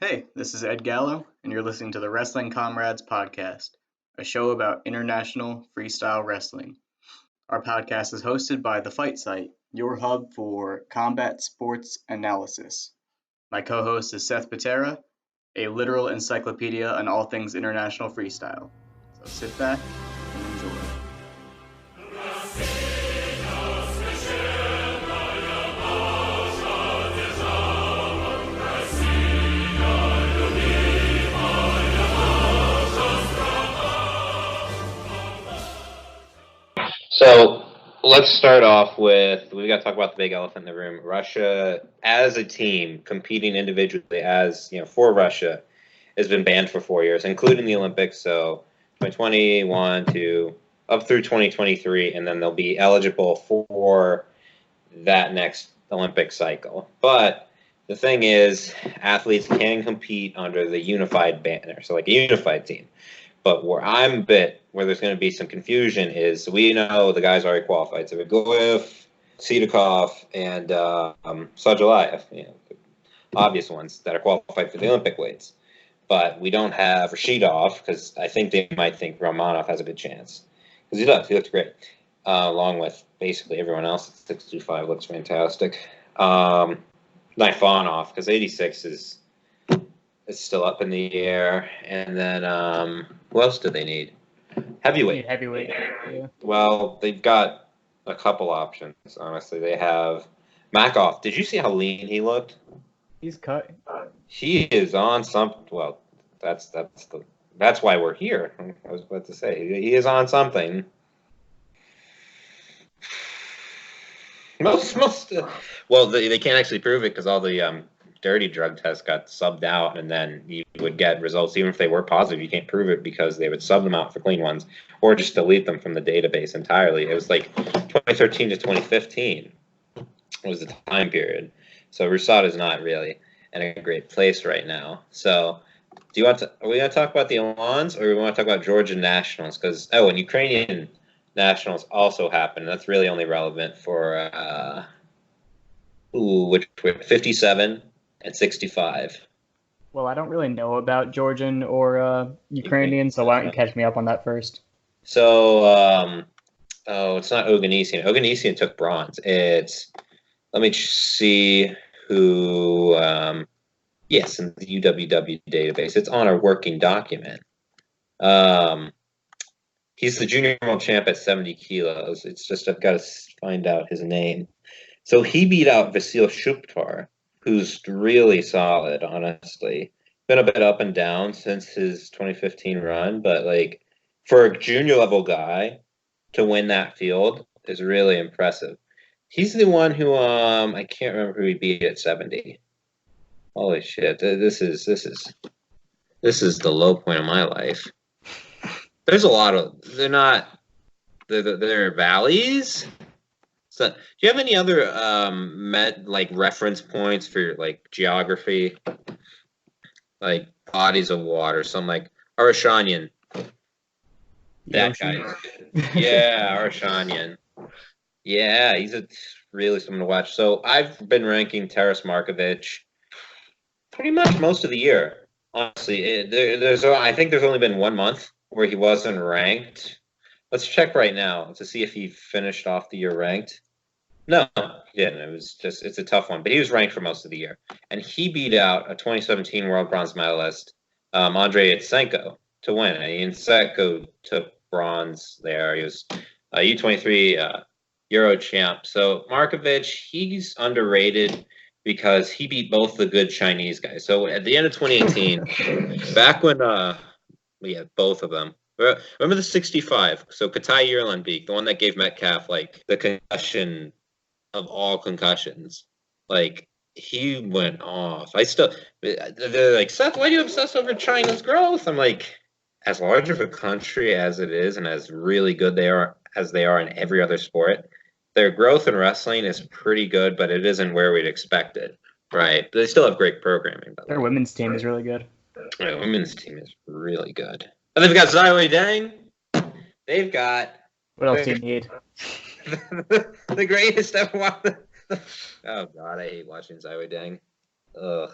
Hey, this is Ed Gallo, and you're listening to the Wrestling Comrades podcast, a show about international freestyle wrestling. Our podcast is hosted by The Fight Site, your hub for combat sports analysis. My co-host is Seth Petarra, a literal encyclopedia on all things international freestyle. So sit back and enjoy. So let's start off with, we got to talk about the big elephant in the room. Russia, as a team, competing individually for Russia, has been banned for 4 years, including the Olympics. So 2021 to up through 2023, and then they'll be eligible for that next Olympic cycle. But the thing is, athletes can compete under the unified banner, so like a unified team. But where there's going to be some confusion is we know the guys already qualified. So Goyev, Sidakov, and Sajalayev, the obvious ones that are qualified for the Olympic weights. But we don't have Rashidov because I think they might think Romanov has a good chance. Because he looks great. Along with basically everyone else at 625 looks fantastic. Nifonov, because 86 is still up in the air. And then who else do they need? Heavyweight. Heavyweight, yeah. Well, they've got a couple options, honestly. They have Makov. Did you see how lean he looked? He's cut. He is on something. Well, that's why we're here. I was about to say he is on something. Well, they can't actually prove it because all the dirty drug tests got subbed out, and then you would get results even if they were positive. You can't prove it because they would sub them out for clean ones or just delete them from the database entirely. It was like 2013 to 2015 was the time period. So Rusad is not really in a great place right now. So are we going to talk about the Alans, or we want to talk about Georgian nationals? Because and Ukrainian nationals also happened. That's really only relevant for 57 and 65. Well, I don't really know about Georgian or Ukrainian, so why don't you catch me up on that first? So, it's not Oganessian. Oganessian took bronze. Let me see who, yes, in the UWW database. It's on our working document. He's the junior world champ at 70 kilos. It's just I've got to find out his name. So he beat out Vasil Shuptar, who's really solid, honestly. Been a bit up and down since his 2015 run, but for a junior level guy to win that field is really impressive. He's the one who I can't remember who he beat at 70. Holy shit! This is the low point of my life. There's a lot of they're valleys. So, do you have any other reference points for your geography, like bodies of water? Something like Arashanian. That guy is good. Yeah, Arashanian. Yeah, he's really someone to watch. So I've been ranking Taras Markovic pretty much most of the year. Honestly, I think there's only been 1 month where he wasn't ranked. Let's check right now to see if he finished off the year ranked. No, he didn't. It's a tough one. But he was ranked for most of the year. And he beat out a 2017 world bronze medalist, Andrei Yatsenko, to win. And Yatsenko took bronze there. He was U23 Euro champ. So Markovic, he's underrated because he beat both the good Chinese guys. So at the end of 2018, back when both of them. Remember the 65? So Katai Yerlanbeek, the one that gave Metcalf the concussion of all concussions. He went off. They're like, Seth, why do you obsess over China's growth? I'm like, as large of a country as it is, and as really good they are in every other sport, their growth in wrestling is pretty good, but it isn't where we'd expect it, right? But they still have great programming. Their women's team is really good. Their women's team is really good. And they've got Zywei Deng. They've got... What else do you need? the greatest ever. Oh, God, I hate watching Zywei Deng. Ugh.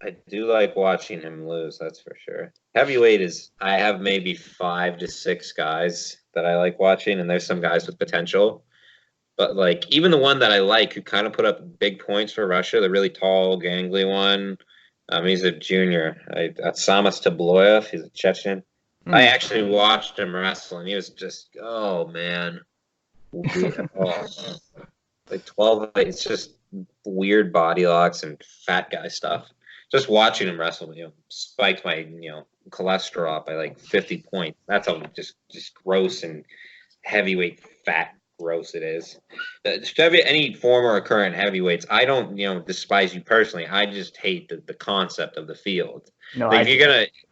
I do like watching him lose, that's for sure. Heavyweight is, I have maybe 5 to 6 guys that I like watching, and there's some guys with potential. But like even the one that I like who kind of put up big points for Russia, the really tall, gangly one, he's a junior. Samas Tabloyev, he's a Chechen. I actually watched him wrestle, and he was just, oh man, like 12. It's just weird body locks and fat guy stuff. Just watching him wrestle, spiked my cholesterol by like 50 points. That's how just gross and heavyweight fat gross it is. Any former or current heavyweights, I don't despise you personally. I just hate the concept of the field. No, like,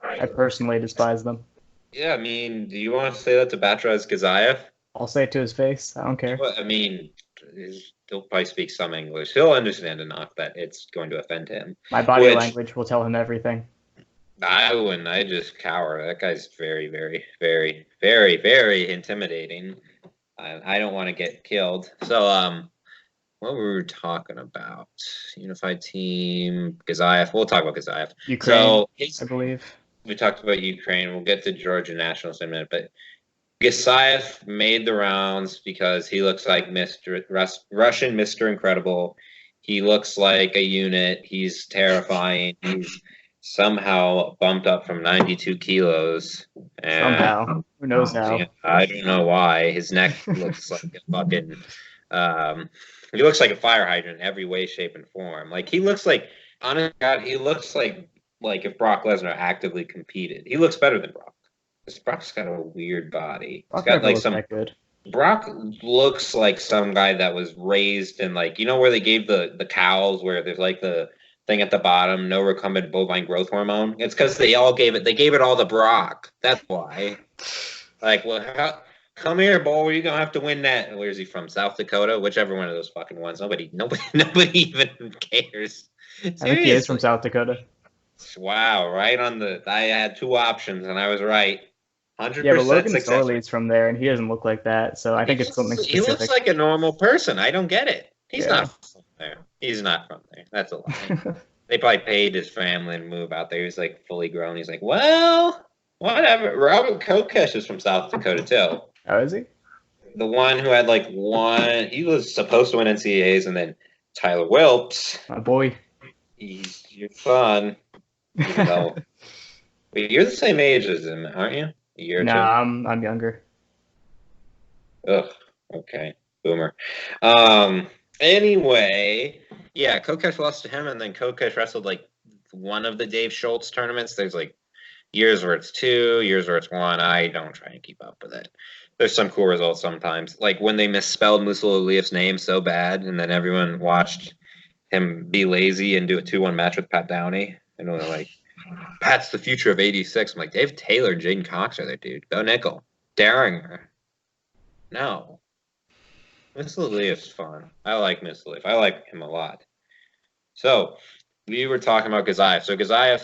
I personally despise them. Yeah, I mean, do you want to say that to Batraz Gazayev? I'll say it to his face. I don't care. Well, I mean, he'll probably speak some English. He'll understand enough that it's going to offend him. My body language will tell him everything. I wouldn't. I just cower. That guy's very, very, very, very, very intimidating. I don't want to get killed. So, what were we talking about? Unified team, Gazayev. We'll talk about Gazayev. Ukraine, I believe. We talked about Ukraine. We'll get to Georgia nationals in a minute, but Gazayev made the rounds because he looks like Russian Mr. Incredible. He looks like a unit. He's terrifying. He's somehow bumped up from 92 kilos. Somehow. Who knows how? I don't know why. His neck looks like a fucking... he looks like a fire hydrant in every way, shape, and form. Like, he looks like... Honest God, he looks like if Brock Lesnar actively competed. He looks better than Brock. Brock's got a weird body. Brock got like some. Good. Brock looks like some guy that was raised in like where they gave the cows where there's like the thing at the bottom, no recombinant bovine growth hormone. It's because they gave it all to Brock. That's why. Like, well, come here, boy. You're gonna have to win that. Where is he from? South Dakota? Whichever one of those fucking ones. Nobody even cares. I think he is from South Dakota. Wow, right on the. I had 2 options and I was right. 100%. Yeah, but Logan Storley's from there, and he doesn't look like that. So I think it's something specific. He looks like a normal person. I don't get it. He's not from there. He's not from there. That's a lie. They probably paid his family to move out there. He's like fully grown. He's like, well, whatever. Robert Kokesh is from South Dakota too. Oh, is he? The one who had like one. He was supposed to win NCAAs, and then Tyler Wilps. My boy. He's your son. But you're the same age as him, aren't you? A year or two? I'm younger. Ugh. Okay. Boomer. Anyway, yeah, Kokesh lost to him, and then Kokesh wrestled like one of the Dave Schultz tournaments. There's like years where it's 2, years where it's 1. I don't try and keep up with it. There's some cool results sometimes. Like when they misspelled Musa Aliev's name so bad, and then everyone watched him be lazy and do a 2-1 match with Pat Downey. And they're like, Pat's the future of 86. I'm like, Dave Taylor, Jaden Cox are there, dude. Go nickel. Daringer. No. Miss Aliev's fun. I like Miss Aliev. I like him a lot. So, we were talking about Gazayev. So, Gazayev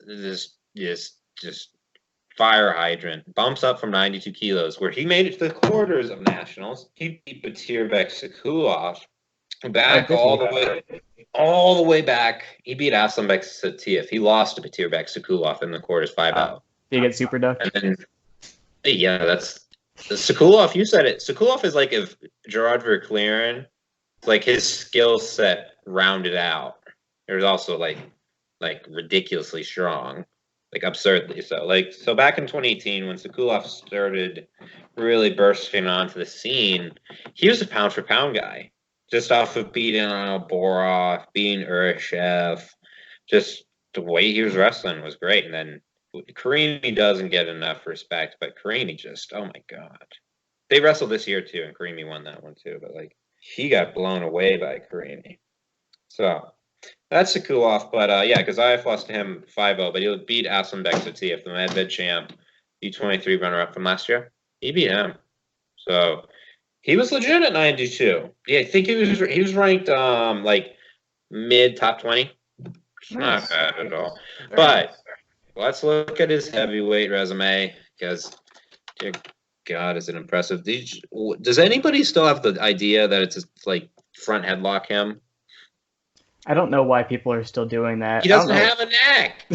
is just fire hydrant. Bumps up from 92 kilos, where he made it to the quarters of nationals. He beat Batirbek Sakulov back all the way back. He beat Aslanbek Satiev. He lost to Batirbek Sakulov in the quarters 5-0. Did he get super ducked? Yeah, that's Sakulov. You said it. Sakulov is like if Gerard Verclaren, like his skill set rounded out. There's also like ridiculously strong, like absurdly so. Like so back in 2018 when Sakulov started really bursting onto the scene, he was a pound for pound guy. Just off of beating Borov, beating Urashev, just the way he was wrestling was great. And then Karimi doesn't get enough respect, but Karimi just, oh my God. They wrestled this year too, and Karimi won that one too, but like he got blown away by Karimi. So that's a cool off, but yeah, Gazayev lost to him 5-0, but he beat Aslanbek Satiev, the Medved champ, U23 runner-up from last year. He beat him. So he was legit at 92. Yeah, I think he was ranked like mid top 20. Not bad at all. But let's look at his heavyweight resume because, dear God, is it impressive? Does anybody still have the idea that it's like front headlock him? I don't know why people are still doing that. He doesn't have a neck.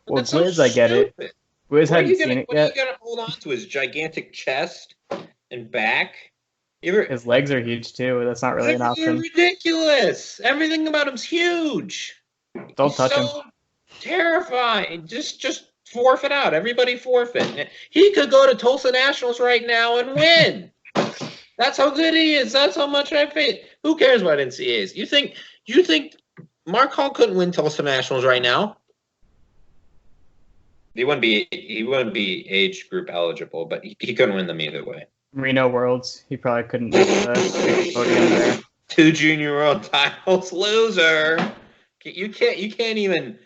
Well, That's so Gwiz, I get it. stupid. Gwiz What are hadn't you seen gonna it What are you yet. gonna hold on to? His gigantic chest and back? You ever, His legs are huge too. That's not really an They're option. ridiculous. Everything about him's huge. Don't He's touch him. so terrifying. Just forfeit out. Everybody forfeit. He could go to Tulsa Nationals right now and win. That's how good he is. That's how much I pay. Who cares what NCAA is? You think Mark Hall couldn't win Tulsa Nationals right now? He wouldn't be age group eligible, but he couldn't win them either way. Reno Worlds, he probably couldn't make the podium there. 2 junior world titles, loser. You couldn't even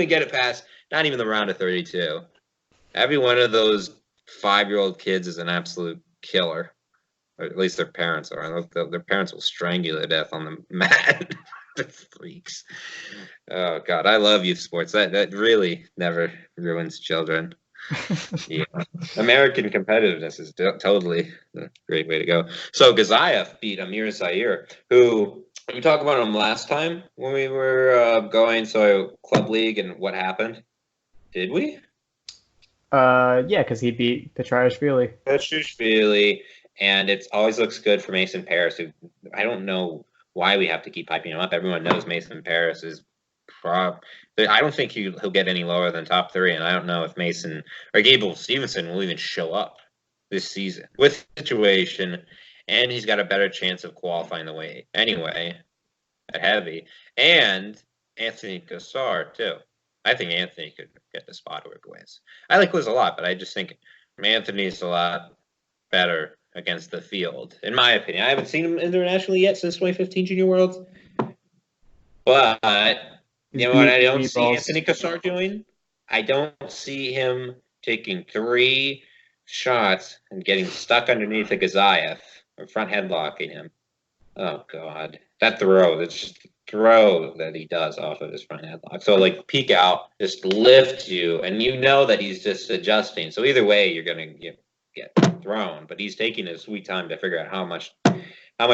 get it past not even the round of 32. Every one of those 5-year-old kids is an absolute killer. Or at least their parents are. Their parents will strangle to death on the mat. They're freaks. Oh God, I love youth sports. That really never ruins children. Yeah. American competitiveness is totally a great way to go. So Gazayev beat Amir Zaire, who we talked about him last time when we were going club league and what happened. Did we? Yeah, because he beat Petrashvili, and it always looks good for Mason Paris. Who I don't know why we have to keep hyping him up. Everyone knows Mason Paris is I don't think he'll get any lower than top 3, and I don't know if Mason or Gable Stevenson will even show up this season with the situation, and he's got a better chance of qualifying the weight anyway at heavy, and Anthony Cassar too. I think Anthony could get the spot over Gwiz. I like Gwiz a lot, but I just think Anthony's a lot better against the field, in my opinion. I haven't seen him internationally yet since 2015 Junior Worlds, but you know what I don't see Anthony Cassar doing? I don't see him taking 3 shots and getting stuck underneath a Gazayev or front headlocking him. Oh, God. That throw, that's just the throw that he does off of his front headlock. So, like, peek out, just lift you, and you know that he's just adjusting. So either way, you're going to get thrown. But he's taking his sweet time to figure out how much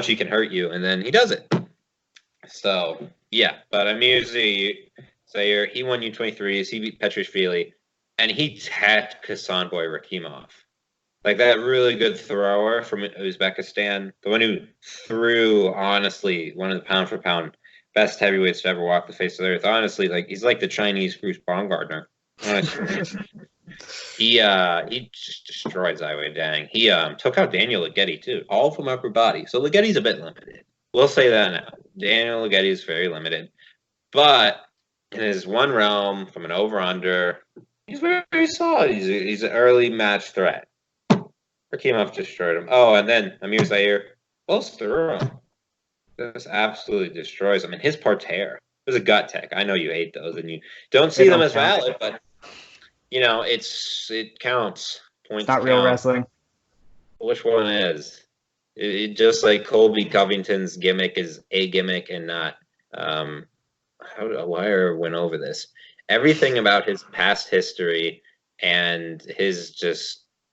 he can hurt you, and then he does it. So, yeah, but Amir Zaire, he won U23s, he beat Petrashvili, and he tapped Kasanboy Rakimov. Like that really good thrower from Uzbekistan, the one who threw, honestly, one of the pound-for-pound best heavyweights to ever walk the face of the earth. Honestly, like he's like the Chinese Bruce Baumgartner. Honestly. He just destroyed Zywei Dang. He took out Daniel Leggetti, too, all from upper body. So Leggetti's a bit limited. We'll say that now. Daniel Leggetti is very limited. But in his one realm, from an over-under, he's very, very solid. He's an early match threat. Rakimov destroyed him. Oh, and then Amir Zaire goes through him. Just absolutely destroys him. And his parterre. It was a gut tech. I know you hate those, and you don't see them as valid, but, you know, it counts. Points it's not real wrestling. Which one is? It just like Colby Covington's gimmick is a gimmick and not Wire went over this. Everything about his past history and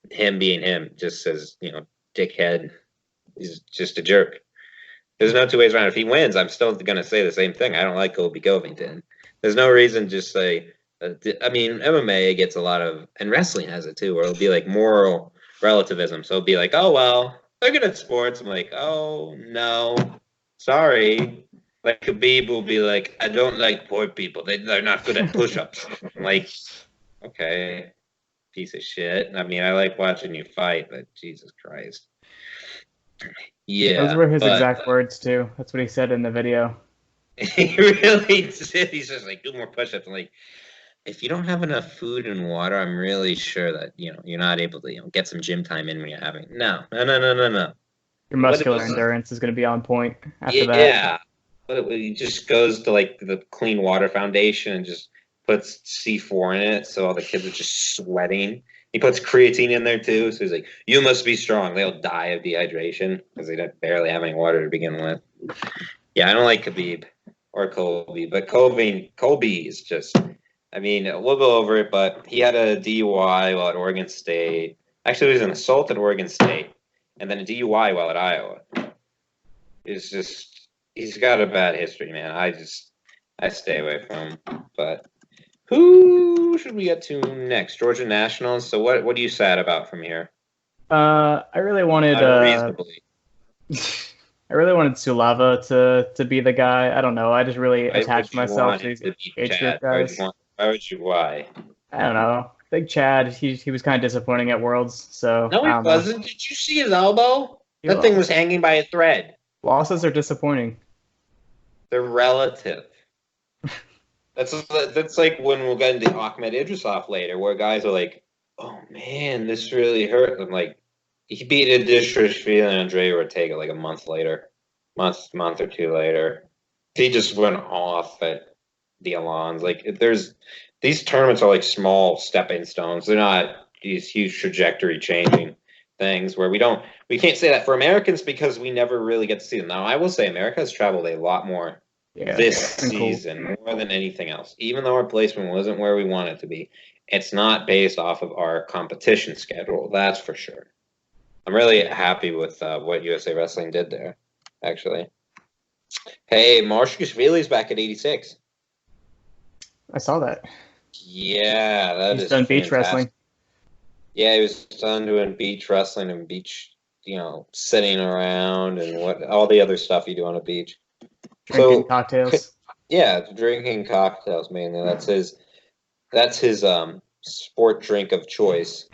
him being him just says, dickhead. He's just a jerk. There's no 2 ways around it. If he wins, I'm still going to say the same thing. I don't like Colby Covington. There's no reason to just say, MMA gets a lot of, and wrestling has it too, where it'll be like moral relativism. So it'll be like, oh, well, they're good at sports. I'm like, oh, no, sorry. Like Khabib will be like, I don't like poor people. They're not good at push-ups. I'm like, okay, piece of shit. I mean, I like watching you fight, but Jesus Christ. Yeah. Those were his exact words, too. That's what he said in the video. He really did. He's just like, do more push-ups. I'm like, if you don't have enough food and water, I'm really sure that, you're not able to, get some gym time in when you're having. No. Your muscular endurance is going to be on point after that. Yeah. But he just goes to, like, the Clean Water Foundation and just puts C4 in it, so all the kids are just sweating. He puts creatine in there, too, so he's like, you must be strong. They'll die of dehydration because they don't barely have any water to begin with. Yeah, I don't like Khabib or Colby, but Colby is just, I mean, we'll go over it, but he had a DUI while at Oregon State. Actually, it was an assault at Oregon State, and then a DUI while at Iowa. It's just, he's got a bad history, man. I stay away from him. But who should we get to next? Georgia Nationals. So what are you sad about from here? I really wanted Unreasonably. I really wanted Sulava to be the guy. I don't know. I just really Why attached would you myself want to him these to beat age group Chad? guys. Why? I don't know. Big Chad, he was kind of disappointing at Worlds, so No, I he don't know. wasn't. Did you see his elbow? He That thing lost. was hanging by a thread. Losses are disappointing. They're relative. That's like when we'll get into Ahmed Idrisov later, where guys are like, "Oh man, this really hurt." I'm like, he beat Idrisov and Andrei Ortega like a month or two later. He just went off at the Alans. Like, these tournaments are like small stepping stones. They're not these huge trajectory changing things where we can't say that for Americans because we never really get to see them. Now, I will say America has traveled a lot more this season, more than anything else. Even though our placement wasn't where we want it to be, it's not based off of our competition schedule, that's for sure. I'm really happy with what USA Wrestling did there, actually. Hey, Marshkashvili's back at 86. I saw that. Yeah, that He's is done beach fantastic. wrestling. Yeah, he was done doing beach wrestling and beach, sitting around and all the other stuff you do on a beach. Drinking cocktails. Yeah, drinking cocktails mainly. That's his sport drink of choice.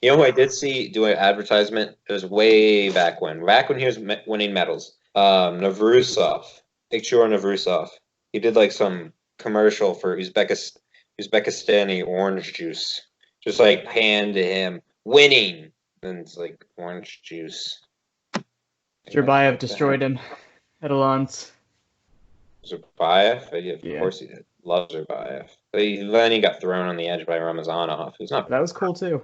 You know who I did see do an advertisement? It was way back when he was winning medals. Navrusov, Ikchur Navrusov. He did like some commercial for Uzbekistani orange juice. Just like hand to him, winning. And it's like orange juice. Zurbayev destroyed him at Alans. Zurbayev? Of course he did. Love Zurbayev. But then he got thrown on the edge by Ramazanov, who's not. That was cool too.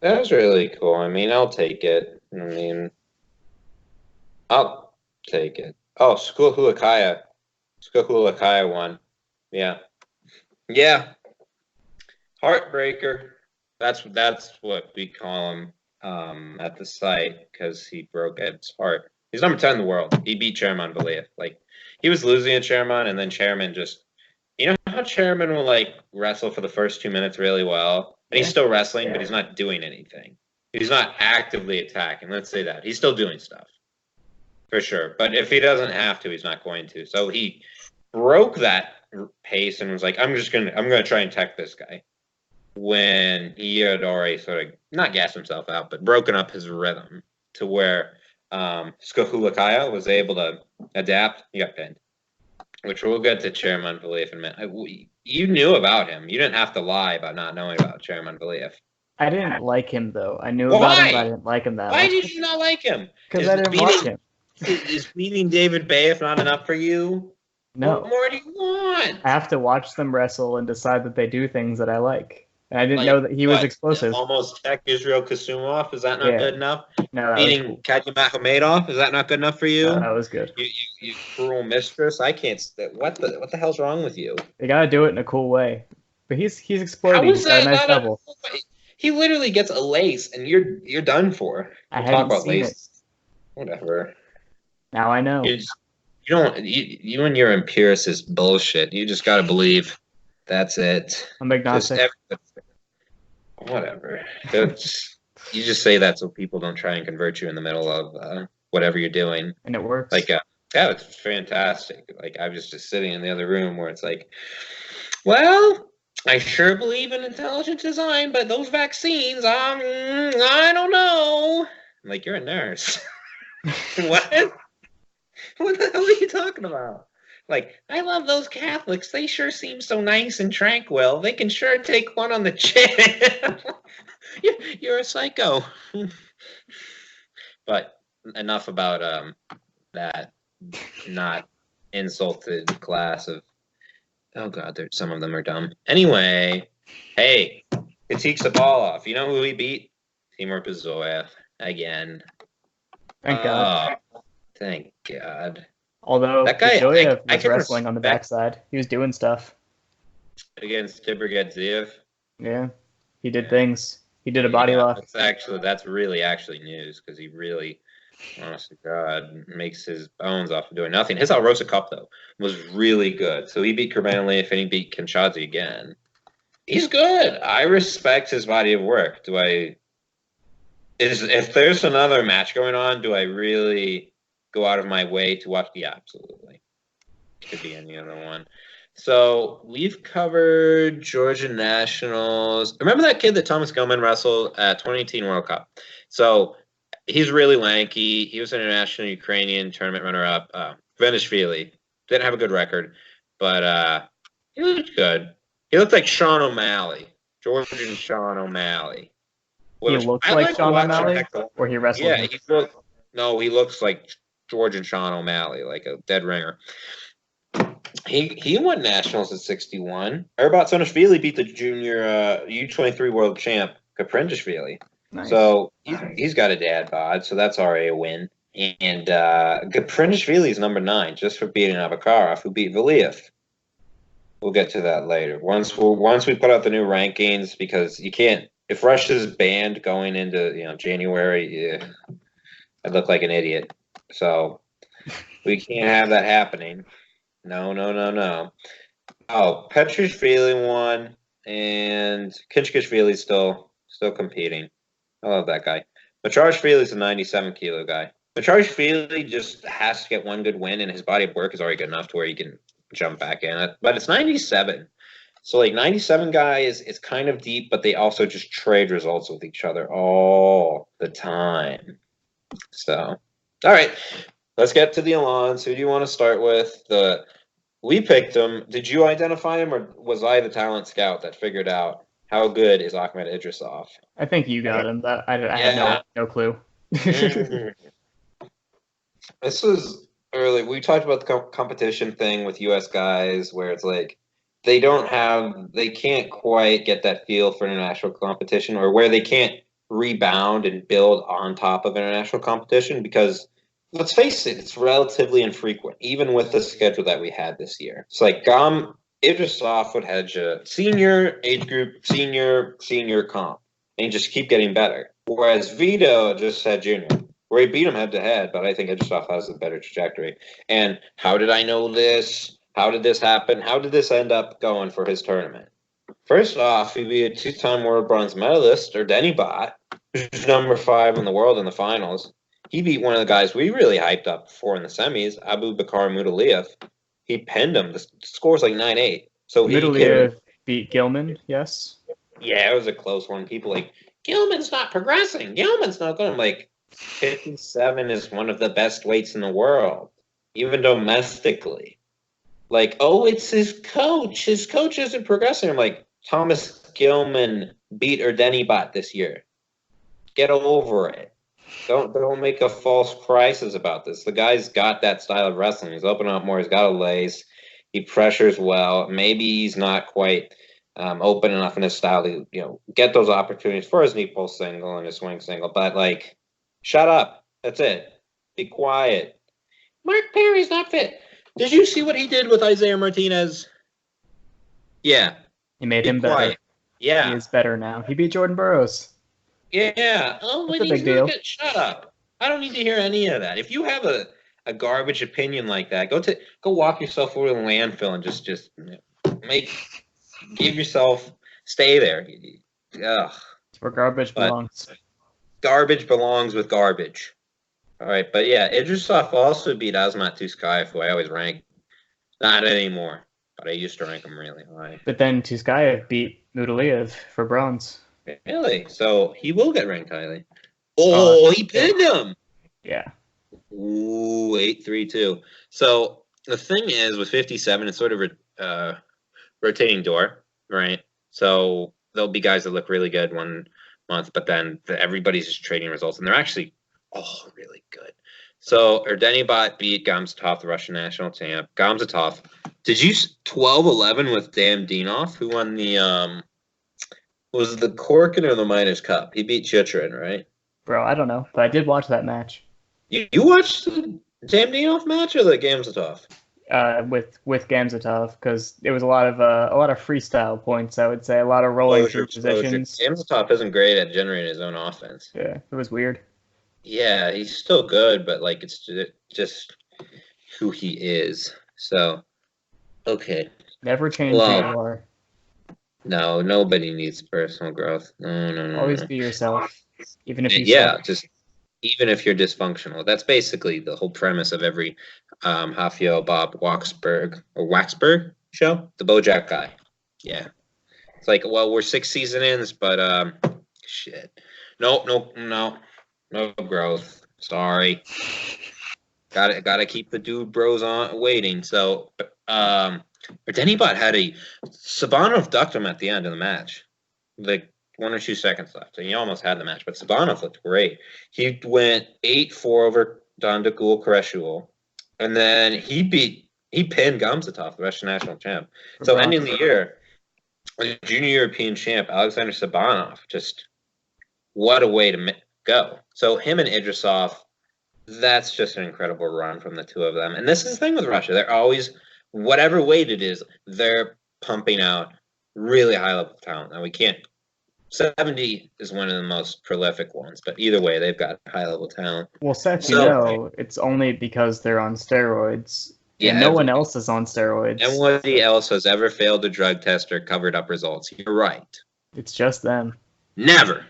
That was really cool. I mean, I'll take it. I'll take it. Oh, Skuhulakaya won. Yeah. Yeah. Heartbreaker. That's what we call him at the site because he broke Ed's heart. He's number 10 in the world. He beat Chairman Valiev. Like, he was losing at Chairman, and then Chairman just, how Chairman will like wrestle for the first 2 minutes really well, and he's still wrestling, but he's not doing anything. He's not actively attacking. Let's say that he's still doing stuff for sure. But if he doesn't have to, he's not going to. So he broke that pace and was like, I'm gonna try and tech this guy. When he had already sort of not gassed himself out, but broken up his rhythm to where Skuhulakaya was able to adapt. He got pinned, which we'll get to Chairman Valiev in a minute. You knew about him. You didn't have to lie about not knowing about Chairman Valiev. I didn't like him, though. I knew about him, but I didn't like him that much. Why did you not like him? Because I didn't like him. Is beating David Bayeff not enough for you? No. What more do you want? I have to watch them wrestle and decide that they do things that I like. And I didn't know that he was explosive. Almost tech Israel Kasumov. Is that not good enough? No, beating Katya Makhomedov. Is that not good enough for you? No, that was good. You cruel mistress. I can't. What the hell's wrong with you? They gotta do it in a cool way. But he's exploding. He's got a nice double. He literally gets a lace, and you're done for. I haven't seen it. Whatever. Now I know. You and your empiricist bullshit. You just gotta believe. That's it. I'm agnostic. Whatever. You just say that so people don't try and convert you in the middle of whatever you're doing. And it works. Like, yeah, it's fantastic. Like, I was just sitting in the other room where it's like, well, I sure believe in intelligent design, but those vaccines, I don't know. I'm like, you're a nurse. What? What the hell are you talking about? Like, I love those Catholics. They sure seem so nice and tranquil. They can sure take one on the chin. You're a psycho. But enough about that not insulted class of. Oh God, some of them are dumb. Anyway, hey, Katik Sapolov. You know who he beat? Timur Bezoyev again. Thank God. Thank God. Although that guy, Bezoyev was wrestling on the backside. He was doing stuff. Against Tibergadziev. Yeah. He did things. He did a body lock. That's really news because he really Honestly, God makes his bones off of doing nothing. His Alrosa Cup though was really good. So he beat Kurbanlev and he beat Kinshasa again. He's good. I respect his body of work. If there's another match going on, do I really go out of my way to watch? Yeah, absolutely. Could be any other one. So we've covered Georgian nationals. Remember that kid that Thomas Gilman wrestled at 2018 World Cup? So he's really lanky. He was an international Ukrainian tournament runner-up. Venishvili. Didn't have a good record, but he looked good. He looked like Sean O'Malley. Georgian Sean O'Malley. He looks like Sean O'Malley, or he wrestled. Yeah, he looks like Georgian Sean O'Malley, like a dead ringer. He won nationals at 61. Erbat Sonishvili beat the junior U23 world champ Kaprindashvili. Nice. So he's got a dad bod, so that's already a win. And Kaprindashvili is number 9 just for beating Abakarov, who beat Valiev. We'll get to that later. Once we put out the new rankings, because you can't. If Russia's banned going into January, I'd look like an idiot. So we can't have that happening. No. Oh, Petrishvili won, and Kinchkashvili's still competing. I love that guy. Macharishvili's a 97-kilo guy. Macharishvili just has to get one good win, and his body of work is already good enough to where he can jump back in it. But it's 97. So, 97 guys, it's kind of deep, but they also just trade results with each other all the time. So, all right. Let's get to the Alans. Who do you want to start with? We picked him. Did you identify him, or was I the talent scout that figured out how good is Ahmed Idrisov? I think you got him. I had no clue. This was early. We talked about the competition thing with U.S. guys, where it's like they can't quite get that feel for international competition, or where they can't rebound and build on top of international competition because. Let's face it, it's relatively infrequent, even with the schedule that we had this year. It's like Idrisov would hedge a senior age group, senior comp, and just keep getting better. Whereas Vito just had junior, where he beat him head to head, but I think Idrisov has a better trajectory. And how did I know this? How did this happen? How did this end up going for his tournament? First off, he beat a 2-time world bronze medalist, or Denny Bot, who's number 5 in the world in the finals. He beat one of the guys we really hyped up for in the semis, Abu Bakar Mudaliev. He pinned him. The score's like 9-8. So Mudaliev beat Gilman, yes? Yeah, it was a close one. People like, Gilman's not progressing. Gilman's not good. I'm like, 57 is one of the best weights in the world, even domestically. Like, oh, it's his coach. His coach isn't progressing. I'm like, Thomas Gilman beat Erdeni Bot this year. Get over it. Don't make a false crisis about this. The guy's got that style of wrestling. He's opening up more. He's got a lace. He pressures well. Maybe he's not quite open enough in his style to get those opportunities for his knee pull single and his swing single. But shut up. That's it. Be quiet. Mark Perry's not fit. Did you see what he did with Isaiah Martinez? Yeah. He made him better. Yeah. He is better now. He beat Jordan Burroughs. Yeah. Oh, when he's not good, shut up. I don't need to hear any of that. If you have a garbage opinion like that, go walk yourself over to the landfill and just give yourself stay there. Ugh. It's where garbage belongs. Garbage belongs with garbage. All right, but yeah, Idrisov also beat Azmat Tuskayev, who I always rank. Not anymore, but I used to rank him really high. But then Tuskayev beat Mudaliev for bronze. Really? So he will get ranked highly. Oh, he pinned him. Yeah. Ooh, 8-3-2. So the thing is, with 57, it's sort of a rotating door, right? So there'll be guys that look really good one month, but then everybody's just trading results, and they're actually really good. So Erdenibot beat Gamzatov, the Russian national champ. Gamzatov. Did you 12-11 with Dan Dinov, who won the was it the Corkin or the Miners Cup? He beat Chitrin, right? Bro, I don't know, but I did watch that match. You watched the Dan Dinov match or the Gamzatov? With Gamzatov, because it was a lot of freestyle points. I would say a lot of rolling through positions. Gamzatov isn't great at generating his own offense. Yeah, it was weird. Yeah, he's still good, but like it's just who he is. So, okay. Never change who Well, you are. no, nobody needs personal growth. No, no, no, Always no. be yourself, even if you Yeah, suck. just even if you're dysfunctional. That's basically the whole premise of every Rafael Bob Waxberg show, the BoJack guy. Yeah. It's like, well, we're 6 season ins, but shit. No growth. Sorry. Gotta keep the dude bros on waiting. So Denny-Bot had a Sabanov ducked him at the end of the match. Like 1 or 2 seconds left. And he almost had the match, but Sabanov looked great. He went 8-4 over Dandakul Kareshul. And then he pinned Gamzatov, the Russian national champ. For So bronze. ending the year, the junior European champ, Alexander Sabanov, just what a way to go. So him and Idrisov, that's just an incredible run from the two of them. And this is the thing with Russia. They're always, whatever weight it is, they're pumping out really high level talent. Now we can't 70 is one of the most prolific ones, but either way, they've got high level talent. Well, Seth, So it's only because they're on steroids. yeah, And no one else is on steroids. nobody else has ever failed a drug test or covered up results. You're right. It's just them. Never.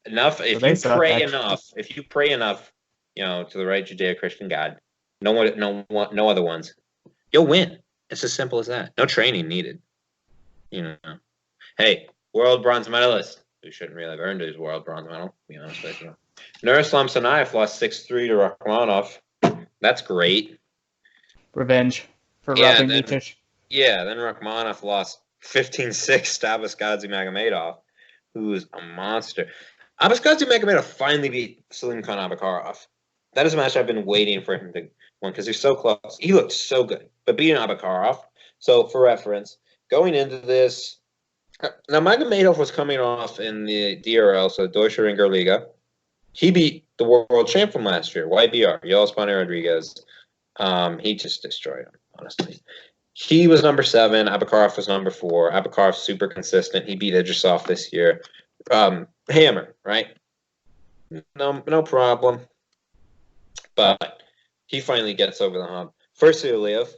Enough. So If they you suck, pray actually. enough, to the right Judeo-Christian God, no other ones, you'll win. It's as simple as that. No training needed. You know. Hey, world bronze medalist, who shouldn't really have earned his world bronze medal, to be honest with you. Nuraslam Sanayev lost 6-3 to Rachmanov. That's great. Revenge for Yeah, robbing then- Mitic. Yeah, then Rachmanov lost 15-6 to Abasgadze Magomedov, who's a monster. Abasgadze Magomedov finally beat Salim Khan Abakarov. That is a match I've been waiting for him to win because he's so close. He looked so good. But beating Abakarov, so for reference, going into this, now Magomedov was coming off in the DRL, so Deutsche Ringerliga. He beat the world champ from last year, YBR, Yoel Spani Rodriguez. He just destroyed him, honestly. He was number 7. Abakarov was number 4. Abakarov super consistent. He beat Idrisov this year. Hammer, right? No problem. But he finally gets over the hump. First, Iliev,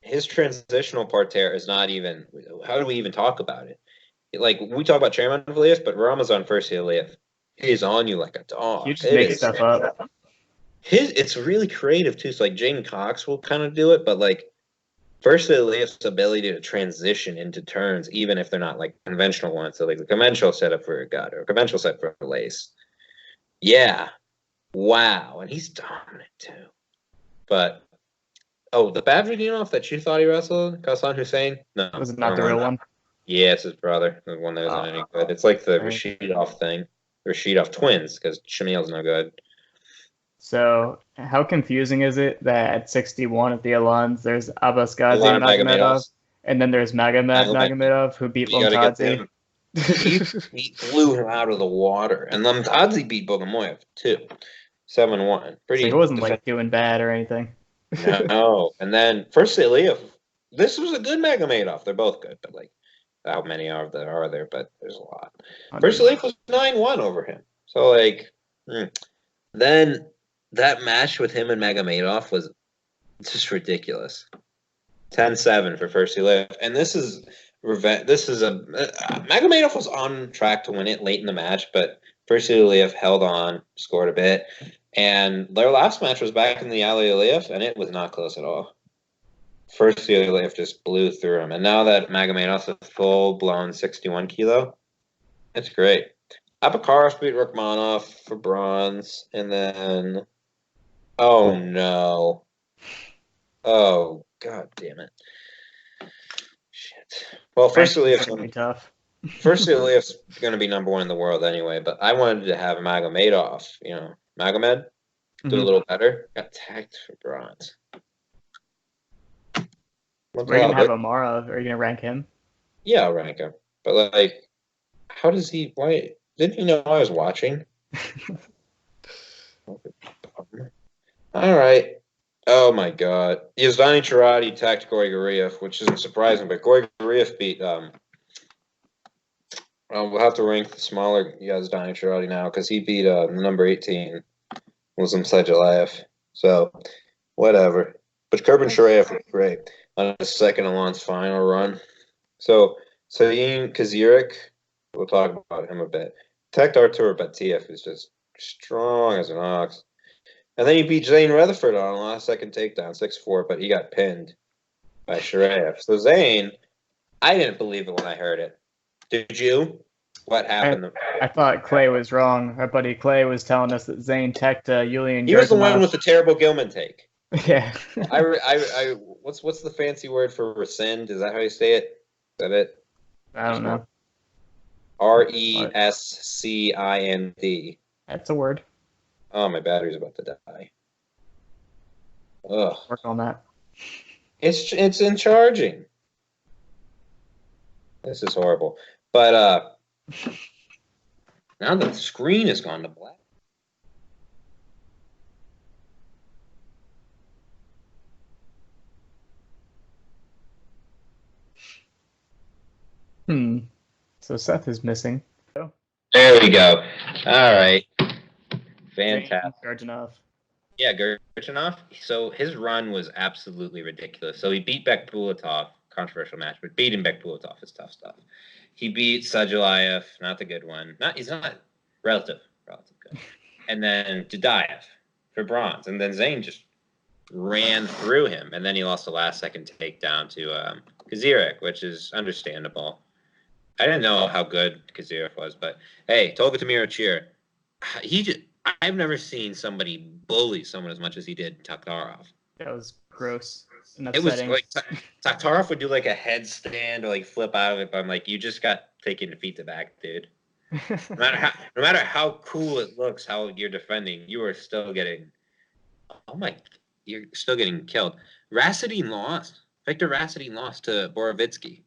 his transitional parterre is not even. How do we even talk about it? Like we talk about Chairman Iliev, but Ramazan first Iliev, he's on you like a dog. You just make stuff up. It's really creative too. So like Jane Cox will kind of do it, but like first Iliev's ability to transition into turns, even if they're not like conventional ones. So like the conventional setup for a gut or a conventional set for a lace. Yeah. Wow. And he's dominant too. But the Badvedinov that you thought he wrestled, Ghassan Hussein? No. Was it not the real one? Yeah, it's his brother. The one that isn't any good. It's like the Rashidov thing. Rashidov twins, because Shamil's no good. So, how confusing is it that at 61 at the Alans, there's Abasgadze A lot of Magomedov, and then there's Magomedov, who beat You gotta get Lomtadze? He blew him out of the water. And Lomtadze beat Bogomoyev, too. 7-1. So he wasn't like doing bad or anything. No. And then first Iliev. This was a good Magomedov. They're both good, but like how many are there? But there's a lot. First Iliev was 9-1 over him. So like then that match with him and Magomedov was just ridiculous. 10-7 for first Iliev. And this is Magomedov was on track to win it late in the match, but first Iliev held on, scored a bit. And their last match was back in the Ali Iliev, and it was not close at all. First Iliev just blew through him. And now that Magomedov's a full-blown 61 kilo, it's great. Abakarov beat Rachmanov for bronze, and then oh no. Oh, god damn it. Shit. Well, first Iliev's gonna be tough. First Iliev's gonna be number 1 in the world anyway, but I wanted to have Magomedov, Magomed do a little better. Got tagged for bronze. We're gonna have Amara. Are you gonna rank him? Yeah, I'll rank him. But like, how does he? Why didn't you know I was watching? All right. Oh my God, Yazdani Charati tagged Grigoriev, which isn't surprising, but Grigoriev beat We'll have to rank the smaller Yazdani Shirati now because he beat number 18, Muslim Sajalayev. So, whatever. But Kurban Sharayev was great on his second Alon's final run. So, Sayin Kazirik, we'll talk about him a bit. Tech Artur Batiev is just strong as an ox. And then he beat Zane Rutherford on a last second takedown, 6-4, but he got pinned by Sharayev. So Zane, I didn't believe it when I heard it. Did you? What happened? I thought Clay was wrong. Our buddy Clay was telling us that Zane teched Julian. He was the one with the terrible Gilman take. Yeah. What's the fancy word for rescind? Is that how you say it? Is that it? I don't know. RESCIND. That's a word. Oh, my battery's about to die. Ugh. Work on that. It's in charging. This is horrible. But now the screen has gone to black. So Seth is missing. There we go. All right. Fantastic. Garjanov. Yeah, Gurchanov. So his run was absolutely ridiculous. So he beat Bekbulatov, controversial match, but beating Bekbulatov is tough stuff. He beat Sajalayev, not the good one. He's not relative good. And then Dadayev for bronze. And then Zane just ran through him. And then he lost the last second takedown to Kazirik, which is understandable. I didn't know how good Kazirik was, but hey, Tolga Tamiro cheer. I've never seen somebody bully someone as much as he did Takhtarov. That was gross and It upsetting. was like Takhtarov would do like a headstand or like flip out of it, but I'm like, you just got taken to feet to back, dude. No matter how cool it looks, how you're defending, you are still getting. You're still getting killed. Victor Rassadine lost to Borovitsky.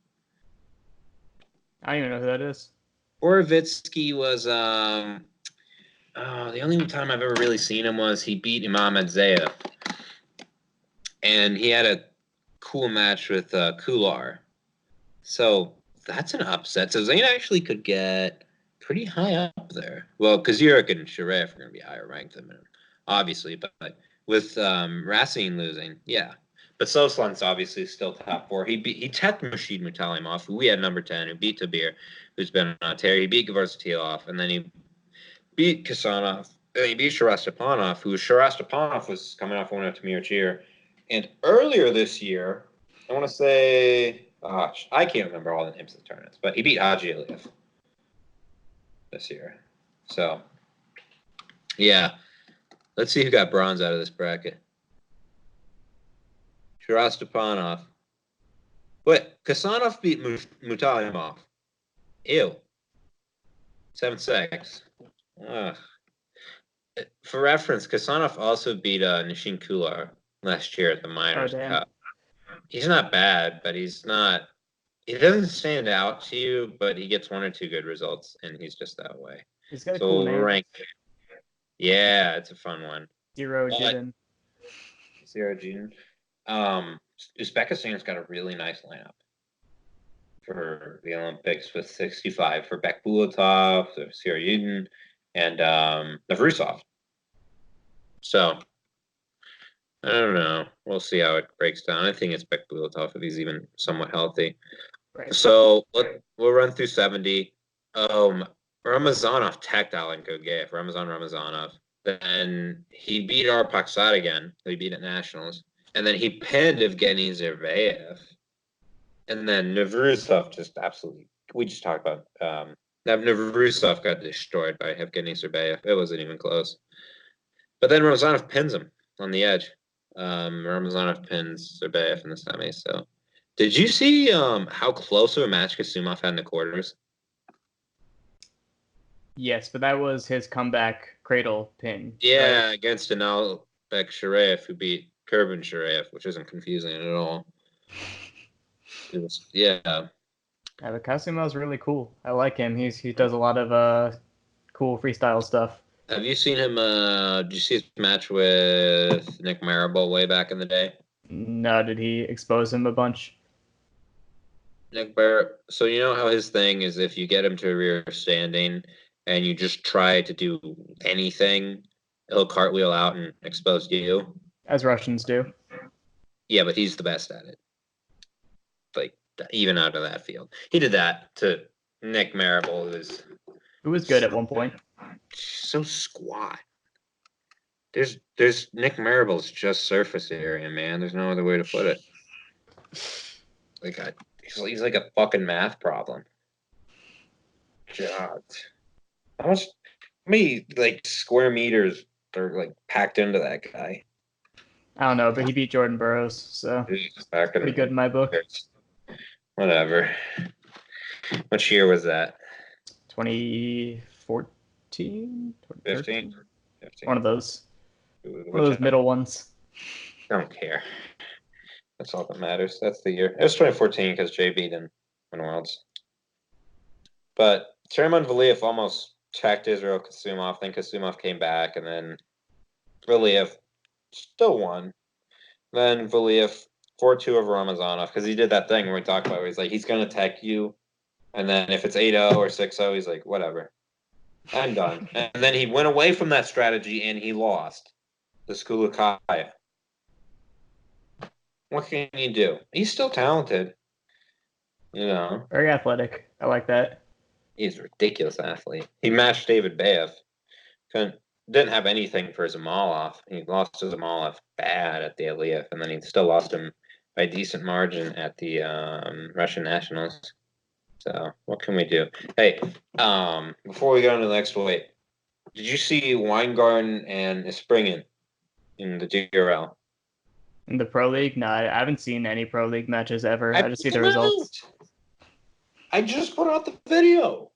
I don't even know who that is. Borovitsky was the only time I've ever really seen him was he beat Imam Adzayev. And he had a cool match with Kular. So that's an upset. So Zane actually could get pretty high up there. Well, Kazirik and Sharayev are going to be higher ranked than him, obviously. But with Racine losing, yeah. But Soslan's obviously still top 4. He tapped Rashid Mutalimov, who we had number 10, who beat Tabir, who's been on a tear. He beat Gvarzatilov, and then he beat Kasanov. And he beat Sharastepanov, who Sharastepanov was coming off one of Tamir Cheer. And earlier this year, I want to say, I can't remember all the names of the tournaments, but he beat Haji Aliyev this year. So, yeah. Let's see who got bronze out of this bracket. Sharastepanov. Wait, Kasanov beat Mutalimov. Ew. 7-6. For reference, Kasanov also beat Nishin Kular last year at the Minors Cup. He's not bad, but he doesn't stand out to you, but he gets 1 or 2 good results, and he's just that way. He's got a cool name. Yeah, it's a fun one. Zero Jiden. Uzbekistan's got a really nice lineup for the Olympics with 65 for Bekbulatov, Siroyudin, and Navrusov. So, I don't know. We'll see how it breaks down. I think it's Bekbulatov if he's even somewhat healthy. Right. So, we'll run through 70. Ramazanov teched Alan Gogev. Ramazanov. Then he beat Arpaksad again. He beat at Nationals. And then he pinned Evgeny Zervayev. And then Navrusov just absolutely... We just talked about... Navrusov got destroyed by Evgeny Zervayev. It wasn't even close. But then Ramazanov pins him on the edge. Ramazanov pins Zervayev in the semi. So, did you see how close of a match Kasumov had in the quarters? Yes, but that was his comeback cradle pin. Yeah, right? Against Analbek Sharayev, who beat Kurban Sharayev, which isn't confusing at all. Yeah, but Kasumov's really cool. I like him. He does a lot of cool freestyle stuff. Have you seen him? Did you see his match with Nick Marable way back in the day? No, did he expose him a bunch? Nick Barrett. So you know how his thing is if you get him to a rear standing and you just try to do anything, he'll cartwheel out and expose you. As Russians do. Yeah, but he's the best at it. Like, even out of that field. He did that to Nick Marable, Who was good at one point. so squat. There's Nick Marable's just surface area, man. There's no other way to put it. Like he's like a fucking math problem. God. How many like square meters are like packed into that guy? I don't know, but he beat Jordan Burroughs, so pretty good in my book. Whatever. Which year was that? 2014? 15? One of those. One of those middle ones. I don't care. That's all that matters. That's the year. It was 2014 because JB didn't win Worlds. But Sherman Valiev almost checked Israel Kasumov. Then Kasumov came back, and then Valiev still won. Then Valiev 4-2 over Ramazanov because he did that thing where we talked about where he's like, he's going to tech you. And then if it's 8-0 or 6-0, he's like, whatever. I'm done. And then he went away from that strategy and he lost the Skulakaya. What can you do? He's still talented. You know. Very athletic. I like that. He's a ridiculous athlete. He matched David Bayev. Didn't have anything for Zamalov. He lost to Zamalov bad at the Aliev, and then he still lost him by a decent margin at the Russian Nationals. So what can we do? Hey, before we go into the next weight, did you see Weingarten and Springen in the GRL? In the Pro League? No, I haven't seen any Pro League matches ever. I just see the results. I just put out the video.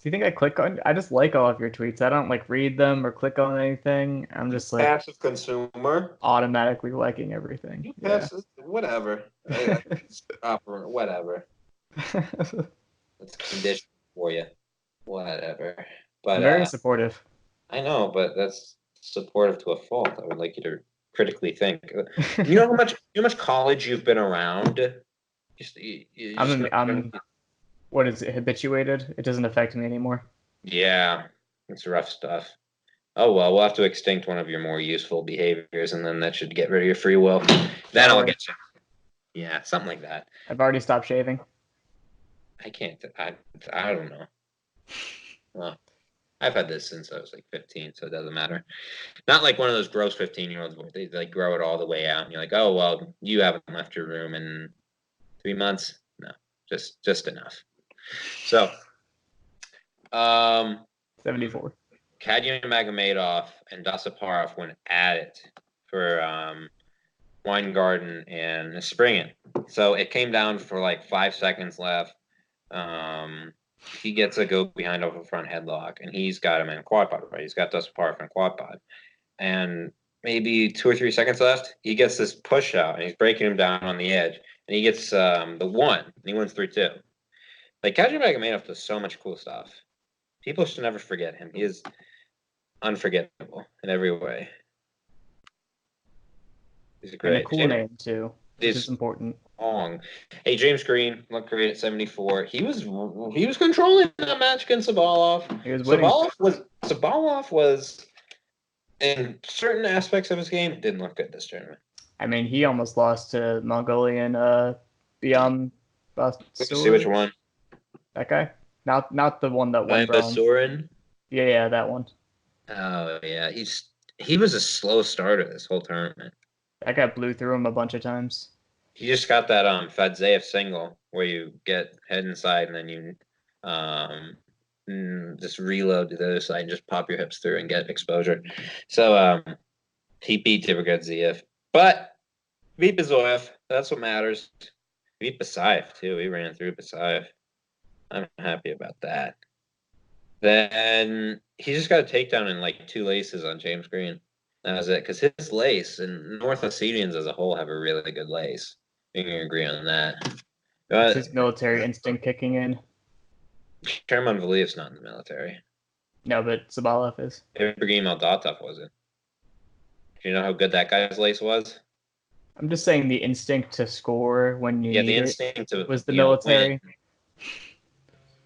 Do you think I click on? I just like all of your tweets. I don't like read them or click on anything. I'm just like passive consumer, automatically liking everything. Passive, whatever. Whatever. That's condition for you. Whatever. But I'm very supportive. I know, but that's supportive to a fault. I would like you to critically think. You know how much college you've been around. I'm what is it, habituated? It doesn't affect me anymore. Yeah, it's rough stuff. Oh well, we'll have to extinct one of your more useful behaviors, and then that should get rid of your free will. Then I'll get you. Yeah, something like that. I've already stopped shaving. I can't. I don't know. Well, I've had this since I was like 15, so it doesn't matter. Not like one of those gross 15-year-olds where they like grow it all the way out, and you're like, oh well, you haven't left your room in 3 months. No, just enough. So, 74. Kadyan Magomedov and Dasaparov went at it for Weingarten and Springen. So it came down for like 5 seconds left. He gets a go behind off a front headlock, and he's got him in quad pod, right? He's got Dasaparov in quad pod. And maybe 2 or 3 seconds left, he gets this push out, and he's breaking him down on the edge. And he gets the one, and he wins 3-2. Like, Kadyan Magomedov does so much cool stuff. People should never forget him. He is unforgettable in every way. He's a great. And a cool name too. Which is important. Long. Hey, James Green looked great at 74. He was controlling that match against Sabalov. He was winning. Sabalov was in certain aspects of his game didn't look good this tournament. I mean, he almost lost to Mongolian Biam. Let's see which one. That guy, not the one that won bronze. Basurin? Yeah, that one. Oh yeah, he was a slow starter this whole tournament. That guy blew through him a bunch of times. He just got that Fadzaev single where you get head inside and then you just reload to the other side and just pop your hips through and get exposure. So he beat Tibergadziev, but beat Bazoyev. That's what matters. He beat Basayev too. He ran through Basayev. I'm happy about that. Then he just got a takedown in like 2 laces on James Green. That was it. Because his lace and North Ossetians as a whole have a really good lace. You can agree on that. It's his military instinct kicking in. Sherman Valiev's not in the military. No, but Sabalov is. Ibrahim Aldatov wasn't. Do you know how good that guy's lace was? I'm just saying the instinct to score when you Yeah, need the it instinct to was the win. military,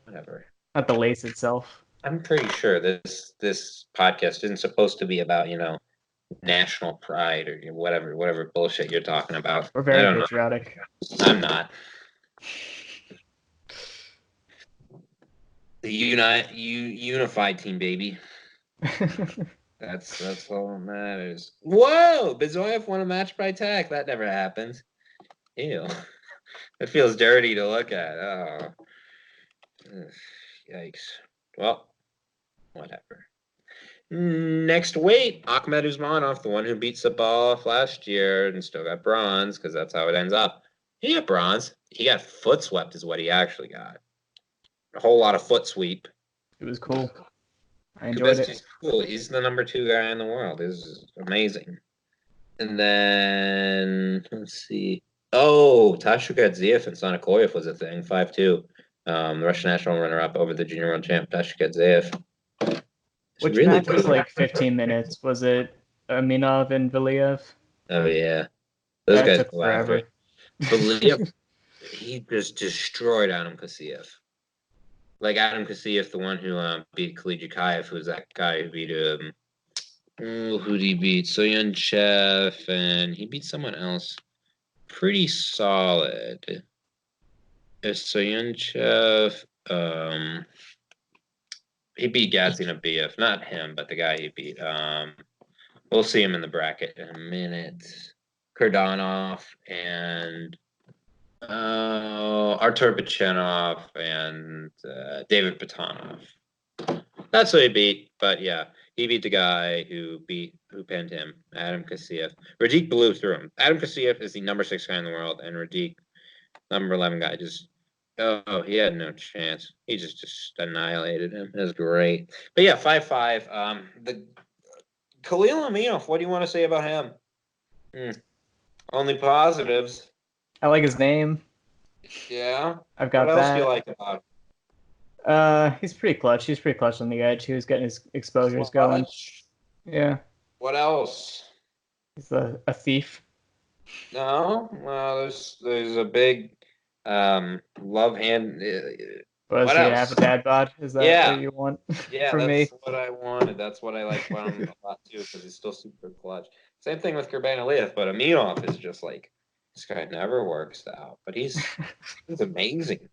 Whatever. not the lace itself. I'm pretty sure this podcast isn't supposed to be about national pride or whatever bullshit you're talking about. We're I very don't know. patriotic. I'm not. The unified team, baby. That's all that matters. Whoa! Bezoyev won a match by tech. That never happens. Ew. It feels dirty to look at. Oh. Ugh, yikes. Well, whatever. Next weight, Ahmed Usmanov, the one who beat Sabalov last year and still got bronze, because that's how it ends up. He got bronze. He got foot swept is what he actually got. A whole lot of foot sweep. It was cool. I enjoyed it. Kubetsky's cool. He's the number 2 guy in the world. This is amazing. And then, let's see. Oh, Tasha Gadziev and Sonakoyev was a thing, 5-2. The Russian national runner-up over the junior world champ, Tasha Gadziev. Which really match was good. like 15 minutes? Was it Aminov and Valiev? Oh, yeah. Those That guys took go after forever. it. Valiev, he just destroyed Adam Kasiev. Like Adam Kasiev, the one who beat Kalijakayev, who was that guy who beat who did he beat? Soyunchev, and he beat someone else pretty solid. Soyunchev, he beat Gaziantep, not him, but the guy he beat. We'll see him in the bracket in a minute. Kurdanov and Artur Bachenov and David Patanov. That's who he beat, but yeah, he beat the guy who pinned him, Adam Kasiev. Radik blew through him. Adam Kasiev is the number 6 guy in the world, and Radik, number 11 guy, he had no chance. He just annihilated him. It was great. But yeah, 5-5. The Khalil Aminov, what do you want to say about him? Only positives. I like his name. Yeah. I've got what else that. do you like about him? He's pretty clutch. He's pretty clutch on the edge. He was getting his exposures going. Yeah. What else? He's a thief. No. Well, there's a big love hand. Was what he else? have a dad bod? Is that what you want Yeah, from that's me? what I wanted. That's what I like about him a lot too, because he's still super clutch. Same thing with Kurbanaliyev, but Aminov is just like, this guy never works out, but he's amazing.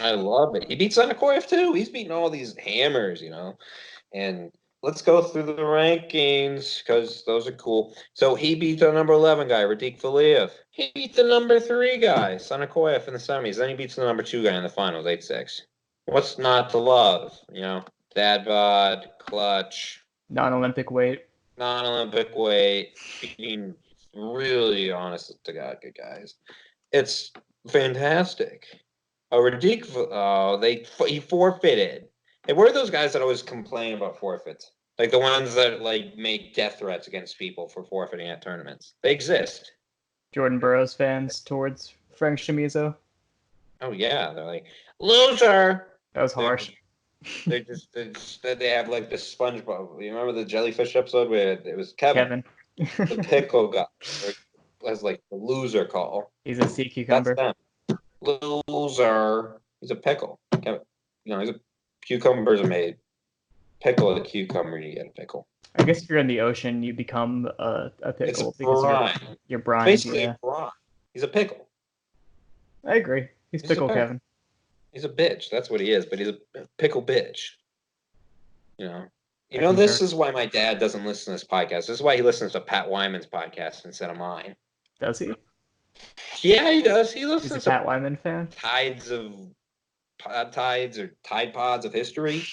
I love it. He beat Sonakoyev too. He's beating all these hammers, And let's go through the rankings because those are cool. So he beat the number 11 guy, Radik Valiev. He beat the number 3 guy, Sonakoyev, in the semis. Then he beats the number 2 guy in the finals, 8-6. What's not to love? Dad bod, clutch, Non-Olympic weight. non-Olympic weight, being really honest to God, good guys. It's fantastic. Radik, he forfeited. And what are those guys that always complain about forfeits? Like the ones that make death threats against people for forfeiting at tournaments. They exist. Jordan Burroughs fans towards Frank Chamizo. Oh yeah, they're like, loser. That was harsh. They have like the SpongeBob. You remember the jellyfish episode where it was Kevin. The pickle guy has like the loser call. He's a sea cucumber. That's them. Loser. He's a pickle. Kevin. He's a cucumbers are made. Pickle a cucumber, you get a pickle. I guess if you're in the ocean, you become a pickle it's because brine. you're brine. Basically a brine. He's a pickle. I agree. He's pickle Kevin. He's a bitch. That's what he is. But he's a pickle bitch. This is why my dad doesn't listen to this podcast. This is why he listens to Pat Wyman's podcast instead of mine. Does he? Yeah, he does. He listens He's a Pat Wyman fan. Tides or Tide Pods of history.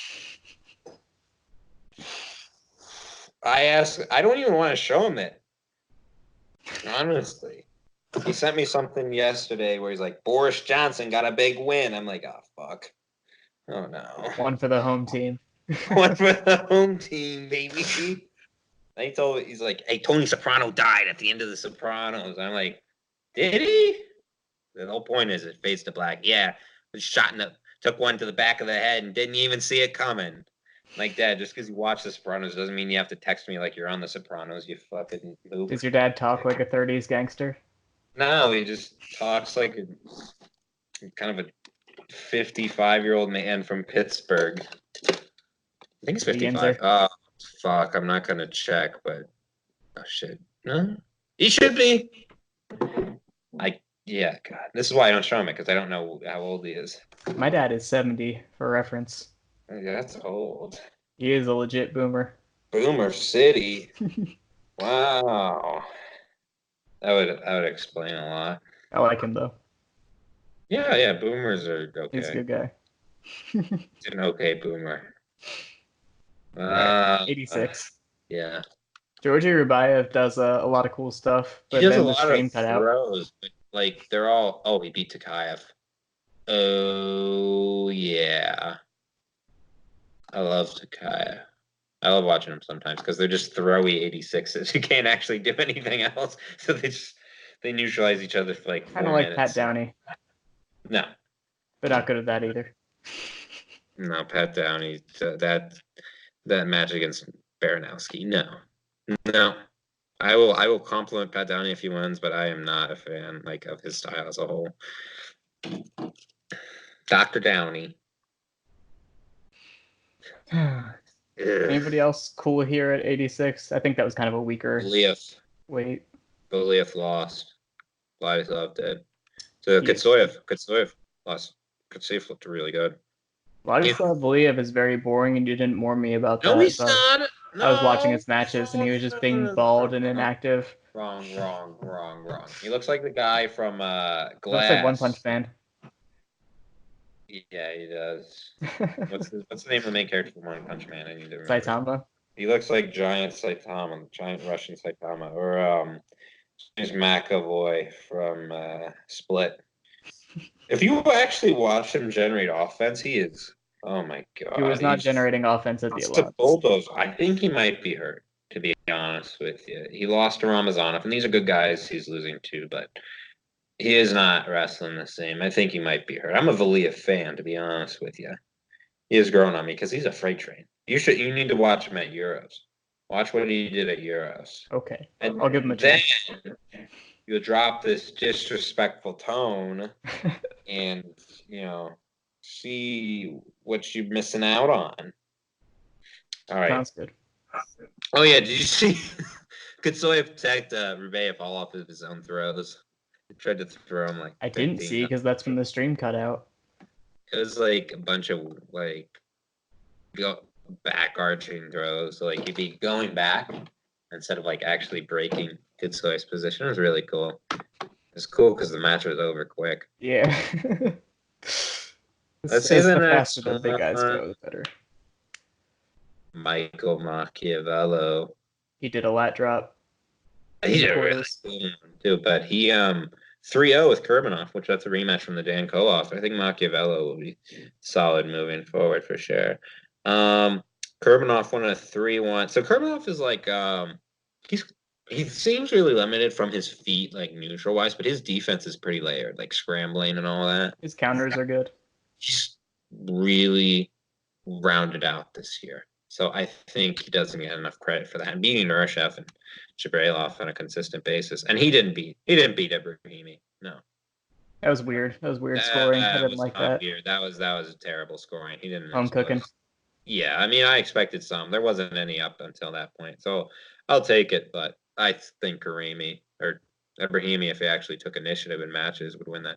I don't even want to show him it. Honestly. He sent me something yesterday where he's like, Boris Johnson got a big win. I'm like, oh, fuck. Oh, no. One for the home team. One for the home team, baby. He's like, hey, Tony Soprano died at the end of The Sopranos. I'm like, did he? The whole point is it fades to black. Yeah, was shot took one to the back of the head and didn't even see it coming. Like, Dad, just because you watch The Sopranos doesn't mean you have to text me like you're on The Sopranos, you fucking poop. Does your dad talk like a 30s gangster? No, he just talks like kind of a 55-year-old man from Pittsburgh. I think he's 55. Oh, fuck. I'm not going to check, but... Oh, shit. No? He should be. Yeah, God. This is why I don't show him it, because I don't know how old he is. My dad is 70, for reference. Yeah, that's old. He is a legit boomer. Boomer City. Wow. That would explain a lot. I like him, though. Yeah, boomers are okay. He's a good guy. He's an okay boomer. 86. Yeah. Georgi Rubayev does a lot of cool stuff, but He does then a the lot stream of cut out. throws, but like they're all. Oh, he beat Takayev. Oh yeah. I love Takayev. I love watching them sometimes because they're just throwy 86s. You can't actually do anything else, so they neutralize each other for like 4 Kind of like minutes. Pat Downey. No. But not good at that either. No, Pat Downey. That match against Baranowski. No. I will compliment Pat Downey if he wins, but I am not a fan of his style as a whole. Dr. Downey. Anybody else cool here at 86? I think that was kind of a weaker weight. Goliath lost. Vladislav did. So Kutsoyev lost. Kutsoyev looked really good. Vladislav Voliev is very boring, and you didn't warn me about that. No, he's not. No, I was watching his matches, and he was just being bald and inactive. Wrong. He looks like the guy from Glass. Looks like One Punch Man. Yeah, he does. What's the name of the main character from One Punch Man? I need to remember. Saitama. He looks like giant Saitama, giant Russian Saitama, or James McAvoy from Split. If you actually watch him generate offense, he is. Oh my god. He was not generating offense at the Alliance. Bulldoze. I think he might be hurt, to be honest with you. He lost to Ramazanov, and these are good guys he's losing to, but he is not wrestling the same. I think he might be hurt. I'm a Valiev fan, to be honest with you. He has grown on me because he's a freight train. You need to watch him at Euros. Watch what he did at Euros. Okay. I'll give him a chance. Then you'll drop this disrespectful tone and, see what you're missing out on. All right. Sounds good. Oh, yeah. Did you see? Kutsoyev tagged Rubayev all off of his own throws. He tried to throw him like. I didn't see because that's when the stream cut out. It was like a bunch of back arching throws. So you'd be going back instead of actually breaking Kutsoyev's position. It was really cool. It's cool because the match was over quick. Yeah. Let's see the faster the big guys go, the better. Michael Machiavello. He did a lat drop. He did a really cool one too, but he 3-0 with Kurbanov, which that's a rematch from the Dan Koloff. I think Machiavello will be solid moving forward for sure. Kurbanov won a 3-1. So Kurbanov is he seems really limited from his feet, neutral wise, but his defense is pretty layered, scrambling and all that. His counters are good. He's really rounded out this year. So I think he doesn't get enough credit for that. And beating Nurashev and Shabrailov on a consistent basis. And he didn't beat Ibrahimi. No. That was weird. That was weird scoring. I didn't like that. Weird. That was a terrible scoring. He didn't. Home cooking. Yeah, I mean, I expected some. There wasn't any up until that point. So I'll take it, but I think Karimi or Ibrahimi, if he actually took initiative in matches, would win that.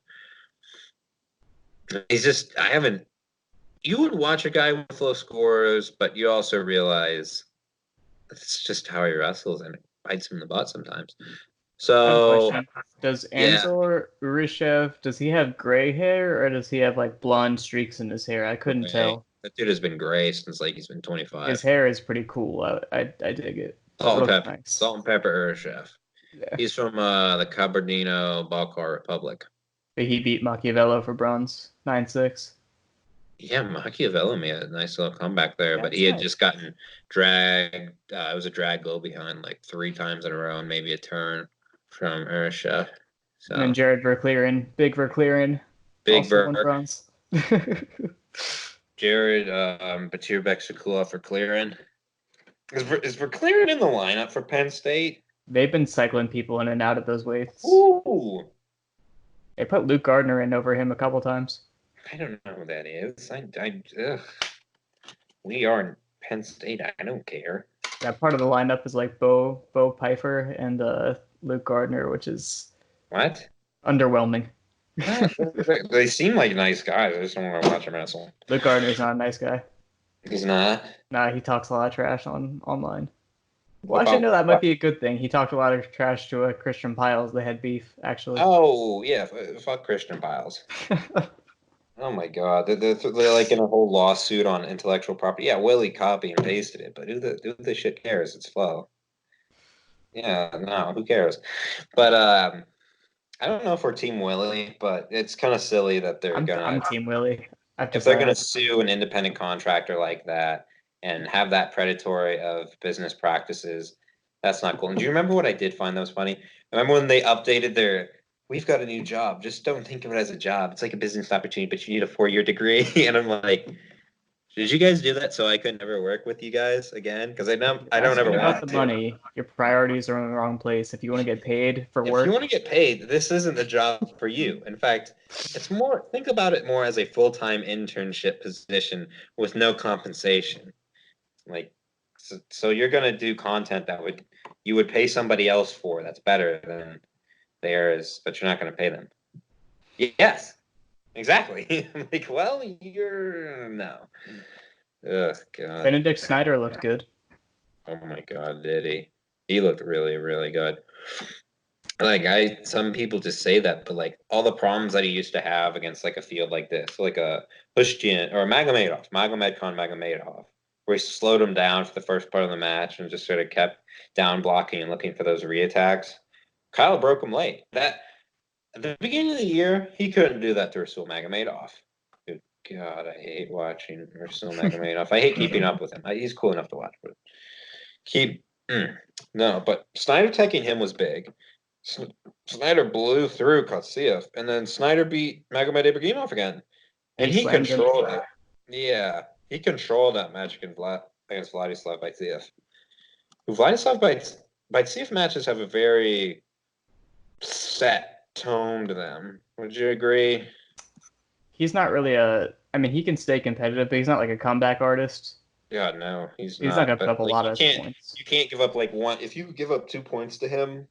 You would watch a guy with low scores, but you also realize it's just how he wrestles, and it bites him in the butt sometimes. So, does Anzor Urishev, does he have gray hair, or does he have blonde streaks in his hair? I couldn't tell. That dude has been gray since he's been 25. His hair is pretty cool. I dig it. Salt and pepper Urishev. Yeah. He's from the Kabardino-Balkar Republic. But he beat Machiavello for bronze, 9-6. Yeah, Machiavello made a nice little comeback there, but he had just gotten dragged. It was a drag go behind 3 times in a row and maybe a turn from Urishev. So. And then Jared Verclaren, Big Verclaren. Big Ver. Bronze. Jared Batirbek for clearing. Is Verclearen in the lineup for Penn State? They've been cycling people in and out of those weights. Ooh. They put Luke Gardner in over him a couple times. I don't know who that is. We are in Penn State. I don't care. That part of the lineup is like Bo Pfeiffer and Luke Gardner, which is what? Underwhelming. They seem like nice guys. I just don't want to watch them wrestle. Luke Gardner's not a nice guy. He's not? Nah, he talks a lot of trash online. Well, actually, no, that might be a good thing. He talked a lot of trash to Christian Piles. They had beef, actually. Oh, yeah. Fuck Christian Piles. Oh, my God. They're like in a whole lawsuit on intellectual property. Yeah, Willie copied and pasted it, but who the shit cares? It's flow. Yeah, no, who cares? But I don't know if we're Team Willie, but it's kind of silly that they're I'm Team Willie. If they're gonna sue an independent contractor like that and have that predatory of business practices, that's not cool. And do you remember what I did find that was funny? Remember when they updated their "We've got a new job. Just don't think of it as a job. It's like a business opportunity, but you need a 4-year degree." And I'm like, did you guys do that so I could never work with you guys again? Because I don't ever want the to. Money. Your priorities are in the wrong place. If you want to get paid for work, if you want to get paid, this isn't the job for you. In fact, it's more. Think about it more as a full-time internship position with no compensation. Like, so you're gonna do content that you would pay somebody else for. That's better than theirs, but you're not gonna pay them. Yes. Exactly. I'm like, well, you're no. Ugh, God. Benedict Snyder looked good. Oh my God, did he? He looked really, really good. Like some people just say that, but like all the problems that he used to have against like a field like this, like a Pushkin or Magomedov, where he slowed him down for the first part of the match and just sort of kept down blocking and looking for those reattacks. Kyle broke him late. That at the beginning of the year, he couldn't do that to Rasul Magomedov. Good God, I hate watching Rasul Magomedov. I hate keeping up with him. He's cool enough to watch, but no. But Snyder teching him was big. Snyder blew through Kotsiev, and then Snyder beat Magomed Ibrahimov again, and he controlled it. Yeah, he controlled that match against Vladislav Vaitsiev. Vladislav Vaitsiev matches have a very set tone to them. Would you agree? He's not really he can stay competitive, but he's not like a comeback artist. Yeah, no, he's not gonna put up a lot of points. You can't give up like one. If you give up 2 points to him,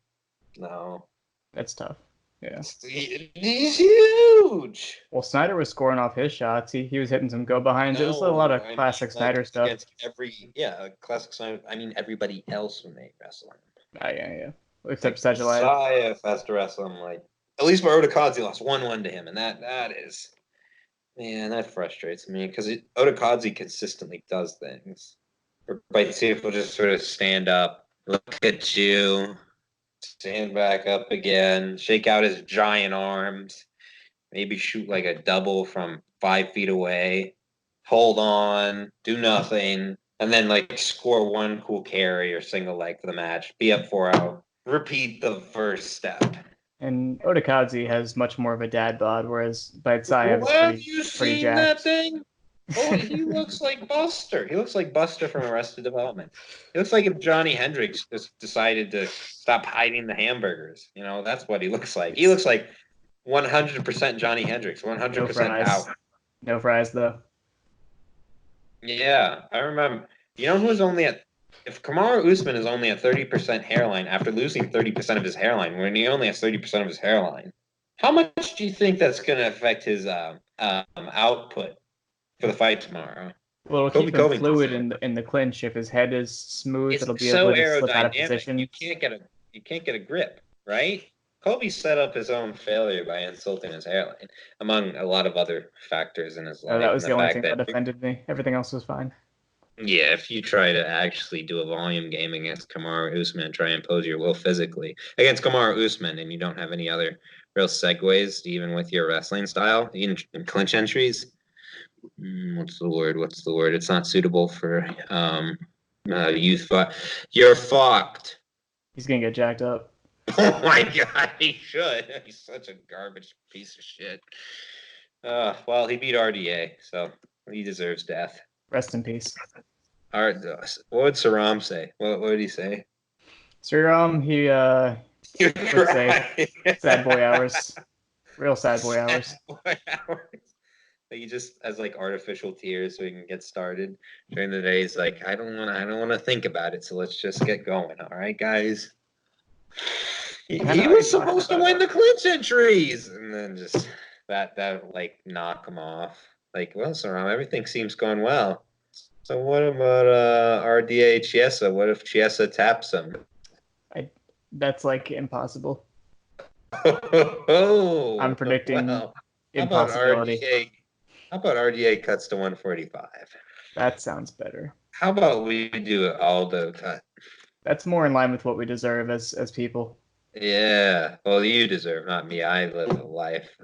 no, that's tough. Yeah, he's huge. Well, Snyder was scoring off his shots. He was hitting some go behinds. It was a lot of classic Snyder stuff. Classic Snyder. I mean, everybody else when they wrestle him. Yeah. Except Sajalayev. Sayev has to wrestle him like. At least Otakadze lost 1-1 to him, and that is, man, that frustrates me because Otakadze consistently does things. Vaitsiev will just sort of stand up, look at you, stand back up again, shake out his giant arms, maybe shoot like a double from 5 feet away, hold on, do nothing, and then like score one cool carry or single leg for the match, be up 4-0, repeat the first step. And Otakadze has much more of a dad bod, whereas Vaitsiev is pretty jacked. That thing? Oh, he looks like Buster. He looks like Buster from Arrested Development. He looks like if Johnny Hendricks just decided to stop hiding the hamburgers. You know, that's what he looks like. He looks like 100% Johnny Hendricks, 100% out. No fries, though. Yeah, I remember. You know who's only at... If Kamaru Usman is only at 30% hairline after losing 30% of his hairline, when he only has 30% of his hairline, how much do you think that's going to affect his output for the fight tomorrow? Well, it'll keep him fluid in the clinch. If his head is smooth, it'll be able to slip out of position. You can't get a grip, right? Kobe set up his own failure by insulting his hairline, among a lot of other factors in his life. That was the only thing that offended me. Everything else was fine. Yeah, if you try to actually do a volume game against Kamaru Usman and try and impose your will physically against Kamaru Usman, and you don't have any other real segues, even with your wrestling style, in clinch entries, what's the word? It's not suitable for youth. You're fucked. He's gonna get jacked up. Oh my God, he should. He's such a garbage piece of shit. Well, he beat RDA, so he deserves death. Rest in peace. What would Saram say? What would he say? Sriram, he You're would say sad boy hours. Real sad boy hours. Sad boy hours. He just has like artificial tears so he can get started. During the day, he's like, I don't want to think about it, so let's just get going. All right, guys. He was supposed to win the clinch entries, and then just that like knock him off. Like, well, Saram, everything seems going well. So what about RDA Chiesa? What if Chiesa taps him? That's like impossible. Oh, I'm predicting impossibility. How about RDA cuts to 145? That sounds better. How about we do an Aldo cut? That's more in line with what we deserve as people. Yeah. Well, you deserve, not me. I live a life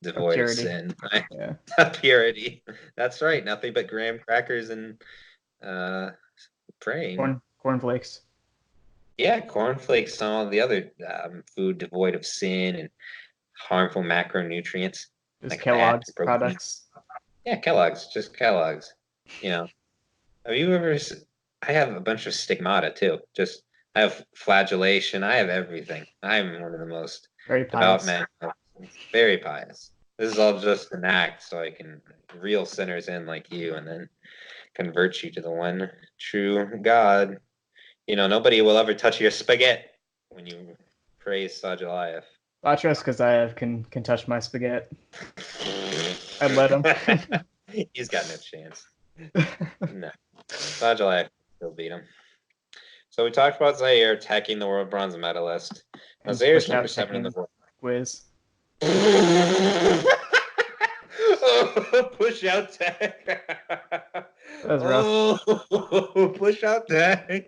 devoid of sin. Yeah. Purity. That's right. Nothing but graham crackers and praying. Cornflakes. Yeah, cornflakes and all the other food devoid of sin and harmful macronutrients. Just like Kellogg's products. Yeah, Kellogg's, just Kellogg's. You know, have you ever? I have a bunch of stigmata too. Just I have flagellation. I have everything. I'm one of the most devout men. Very pious. This is all just an act, so I can reel sinners in like you, and then convert you to the one true God. You know, nobody will ever touch your spaghetti when you praise Sajalayev. I trust Kazayev can touch my spaghetti. I'd let him. He's got no chance. No. Sajalayev still beat him. So we talked about Zaire attacking the world bronze medalist. Now Zaire's number 7 in the world. Quiz. Push out tag. That was rough. Oh, push out tag.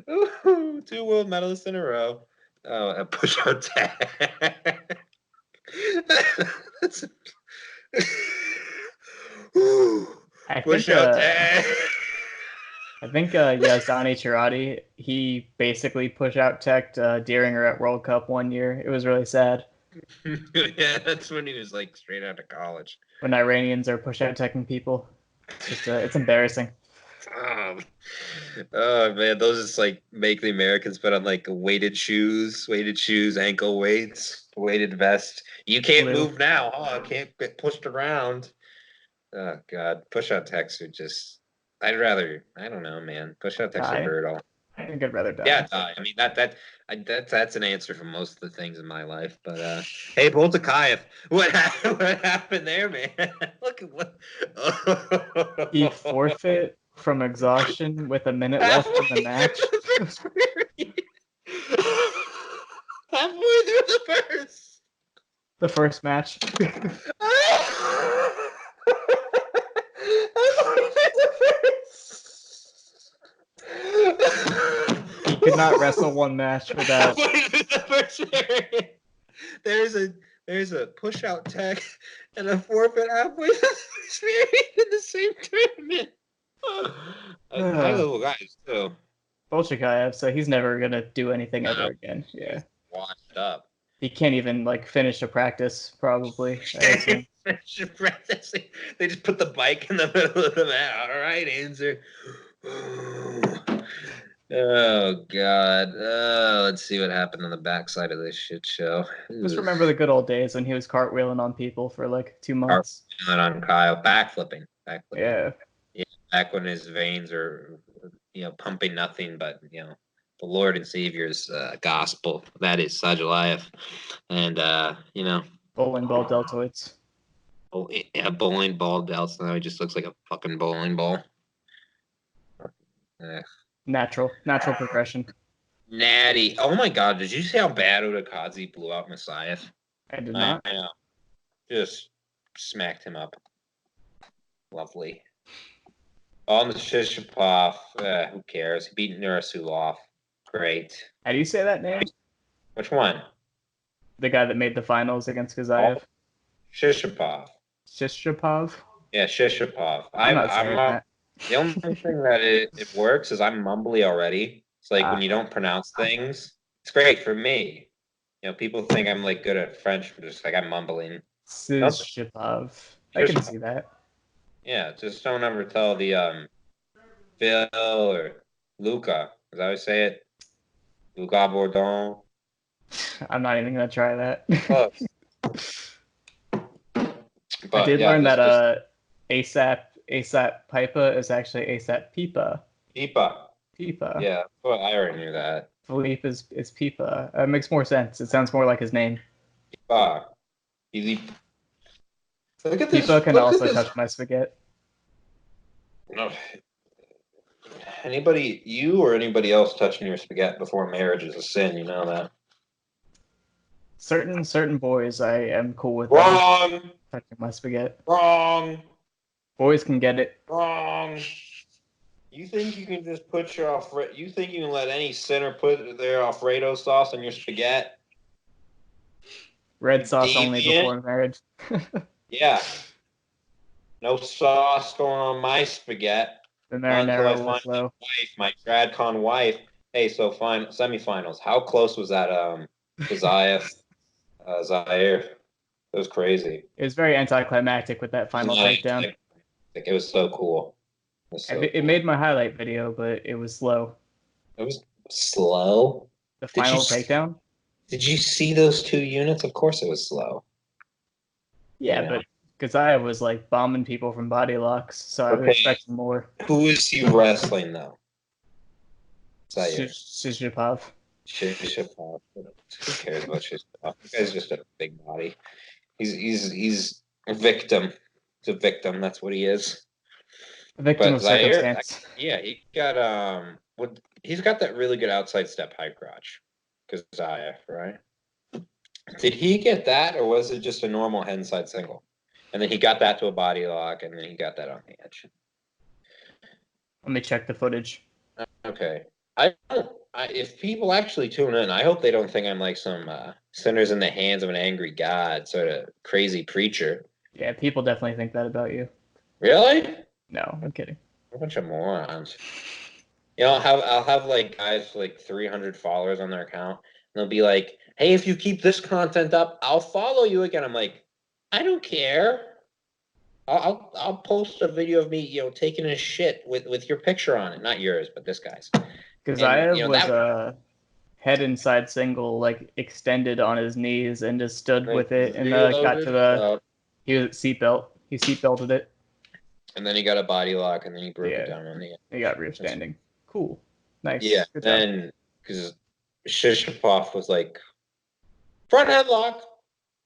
2 world medalists in a row. Oh, a push out tag. Push out tag. I think Yazdani Chirati, he basically push out teched Deeringer at World Cup one year. It was really sad. Yeah, that's when he was like straight out of college. When Iranians are push out teching people, it's embarrassing. Oh man, those just like make the Americans put on like weighted shoes, ankle weights, weighted vest. You can't move now. Oh, I can't get pushed around. Oh god, push out techs are just. I don't know, man. Push out techs are brutal. I think I'd rather die. Yeah, die. I mean that's an answer for most of the things in my life. But hey, Boltakayev, what happened there, man? Look at what he forfeit from exhaustion with a minute left in the match. Halfway through the first. The first match. He could not wrestle one match without. There's a push out tag and a forfeit halfway through the first period in the same tournament. High level guys too. Bolshakayev, so he's never gonna do anything ever again. Yeah. Washed up. He can't even like finish a practice, probably. Finish a practice. They just put the bike in the middle of the mat. All right, answer. Oh God. Let's see what happened on the backside of this shit show. Just remember the good old days when he was cartwheeling on people for like 2 months. Cartwheeling on Kyle, backflipping. Yeah. Yeah. Back when his veins are, pumping nothing but the Lord and Savior's gospel. That is Sajalayev, and bowling ball deltoids. Oh yeah, bowling ball delts. Now he just looks like a fucking bowling ball. Natural progression. Natty. Oh my God! Did you see how bad Odakazi blew out Masayev? I did not. I know. Just smacked him up. Lovely. On the Shishapov, who cares? He beat Nurasulov. Great. How do you say that name? Which one? The guy that made the finals against Kazayev. Shishapov. Shishapov? Yeah, Shishapov. I'm not saying that. The only thing that it works is I'm mumbly already. It's like when you don't pronounce things. It's great for me. People think I'm like good at French, but just like I'm mumbling. Shipov. I can see that. Yeah, just don't ever tell the Phil or Luca, as I always say it. Luca Bourdon. I'm not even gonna try that. Close. I did learn that just ASAP Pipa is actually ASAP Pipa. Pipa. Pipa. Yeah, well, I already knew that. Philippe is Pipa. It makes more sense. It sounds more like his name. Pipa. Philippe. Look at this. Pipa can Look also at this. touch my spaghetti. No. You or anybody else touching your spaghetti before marriage is a sin. You know that. Certain boys, I am cool with Wrong. them touching my spaghetti. Wrong. Boys can get it. Wrong. You think you can just put your you think you can let any sinner put their Alfredo sauce on your spaghetti? Red sauce only Deviant. before marriage. Yeah. No sauce going on my spaghetti. The Not until marinara I will find my flow. wife, my TradCon wife. Hey, so semifinals. How close was that? Zaire. Zaire. It was crazy. It was very anticlimactic with that final takedown. It was so cool. It made my highlight video, but it was slow. It was slow. The final takedown. Did you see those 2 units? Of course, it was slow. Yeah, but Kazaya was like bombing people from body locks, so I was expecting more. Who is he wrestling though? Shishapov. Shishapov. Who cares about Shishapov? The guy's just a big body. He's a victim. He's a victim. That's what he is. A victim of circumstance. Yeah, he's got that really good outside step high crotch. Kazaya, right? Did he get that, or was it just a normal head inside single? And then he got that to a body lock, and then he got that on the edge. Let me check the footage. Okay. If people actually tune in, I hope they don't think I'm like some sinners in the hands of an angry God sort of crazy preacher. Yeah, people definitely think that about you. Really? No, I'm kidding. A bunch of morons. You know, I'll have like guys with like 300 followers on their account, and they'll be like, "Hey, if you keep this content up, I'll follow you again." I'm like, I don't care. I'll post a video of me, taking a shit with your picture on it, not yours, but this guy's. Because I was a head inside single, like extended on his knees and just stood with it, and got to the. He was seatbelt. He seatbelted it. And then he got a body lock, and then he broke it down on the. He got rear standing. Cool. Nice. Yeah. Then because Shishapov was like front headlock.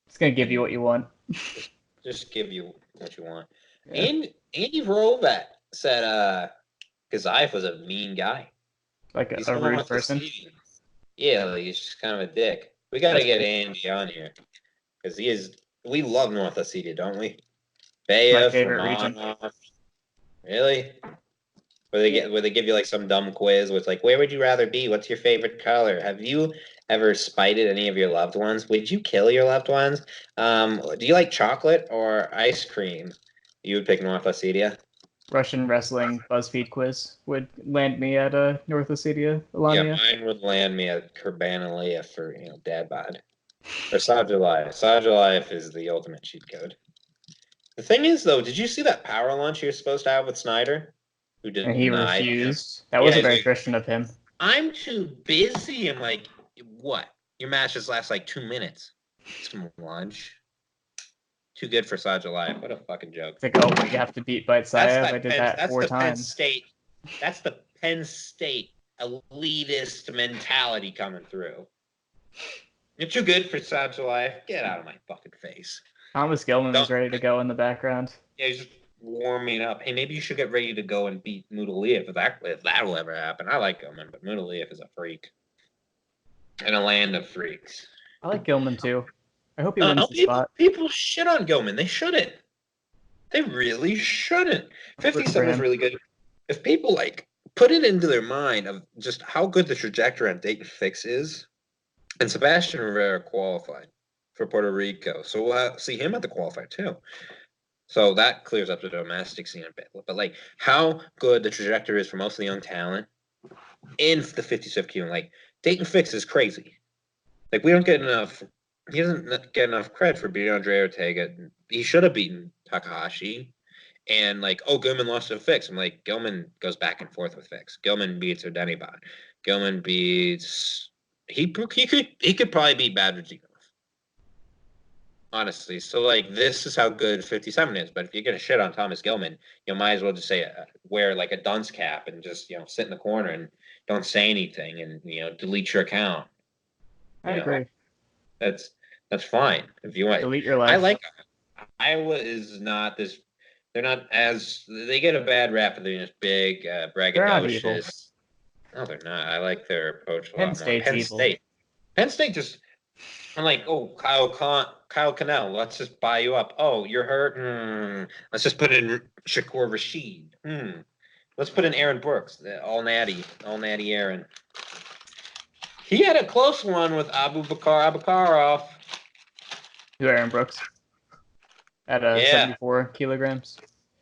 It's gonna give you what you want. Just give you what you want. Yeah. And Andy Rovat said Kazayev was a mean guy. Like a rude person? Yeah, he's just kind of a dick. We got to get Andy on here. Because we love North Ossetia, don't we? My favorite region. Really? Where they give you like some dumb quiz where it's like, where would you rather be? What's your favorite color? Have you ever spited any of your loved ones? Would you kill your loved ones? Do you like chocolate or ice cream? You would pick North Ossetia. Russian wrestling BuzzFeed quiz would land me at North Ossetia, Alania. Yeah, mine would land me at Kurbanalea for dad bod. Or Sajalayev. Sajalayev is the ultimate cheat code. The thing is, though, did you see that power lunch he was supposed to have with Snyder? Who did? And he refused. That wasn't very Christian of him. I'm too busy. I'm like, what? Your match just lasts like 2 minutes. Some lunch. Too good for Sajalayev. What a fucking joke. It's like, oh, you have to beat Baitsayev. I did that 4 times. That's the Penn State elitist mentality coming through. You're too good for Sajalayev. Get out of my fucking face. Thomas Gilman is ready to go in the background. Yeah, he's just warming up. Hey, maybe you should get ready to go and beat Mudaliev if that will ever happen. I like Gilman, but Mudaliev is a freak. In a land of freaks. I like Gilman too. I hope he wins the spot. People shit on Gilman. They shouldn't. They really shouldn't. 57 is really good. If people put it into their mind of just how good the trajectory on Dayton Fix is, and Sebastian Rivera qualified for Puerto Rico, so we'll see him at the qualifier too. So that clears up the domestic scene a bit. But how good the trajectory is for most of the young talent in the 57 Q. Dayton Fix is crazy. We don't get enough he doesn't get enough credit for beating Andre Ortega. He should have beaten Takahashi. And like, oh, Gilman lost to Fix. I'm like, Gilman goes back and forth with Fix. Gilman beats Odenibot. Gilman beats. He could probably beat Badrudzinov. Honestly, so like this is how good 57 is. But if you're gonna shit on Thomas Gilman, you might as well just say wear like a dunce cap and just sit in the corner and don't say anything and delete your account. I agree. That's fine if you want. Delete your life. I like Iowa is not this. They're not as they get a bad rap. They're just big, braggadocious. No, they're not. I like their approach a lot more. Penn State just. I'm like, oh, Kyle Cannell, let's just buy you up. Oh, you're hurt. Let's just put in Shakur Rashid. Let's put in Aaron Brooks, all natty Aaron. He had a close one with Abubakarov. Who, Aaron Brooks? At 74 kilograms.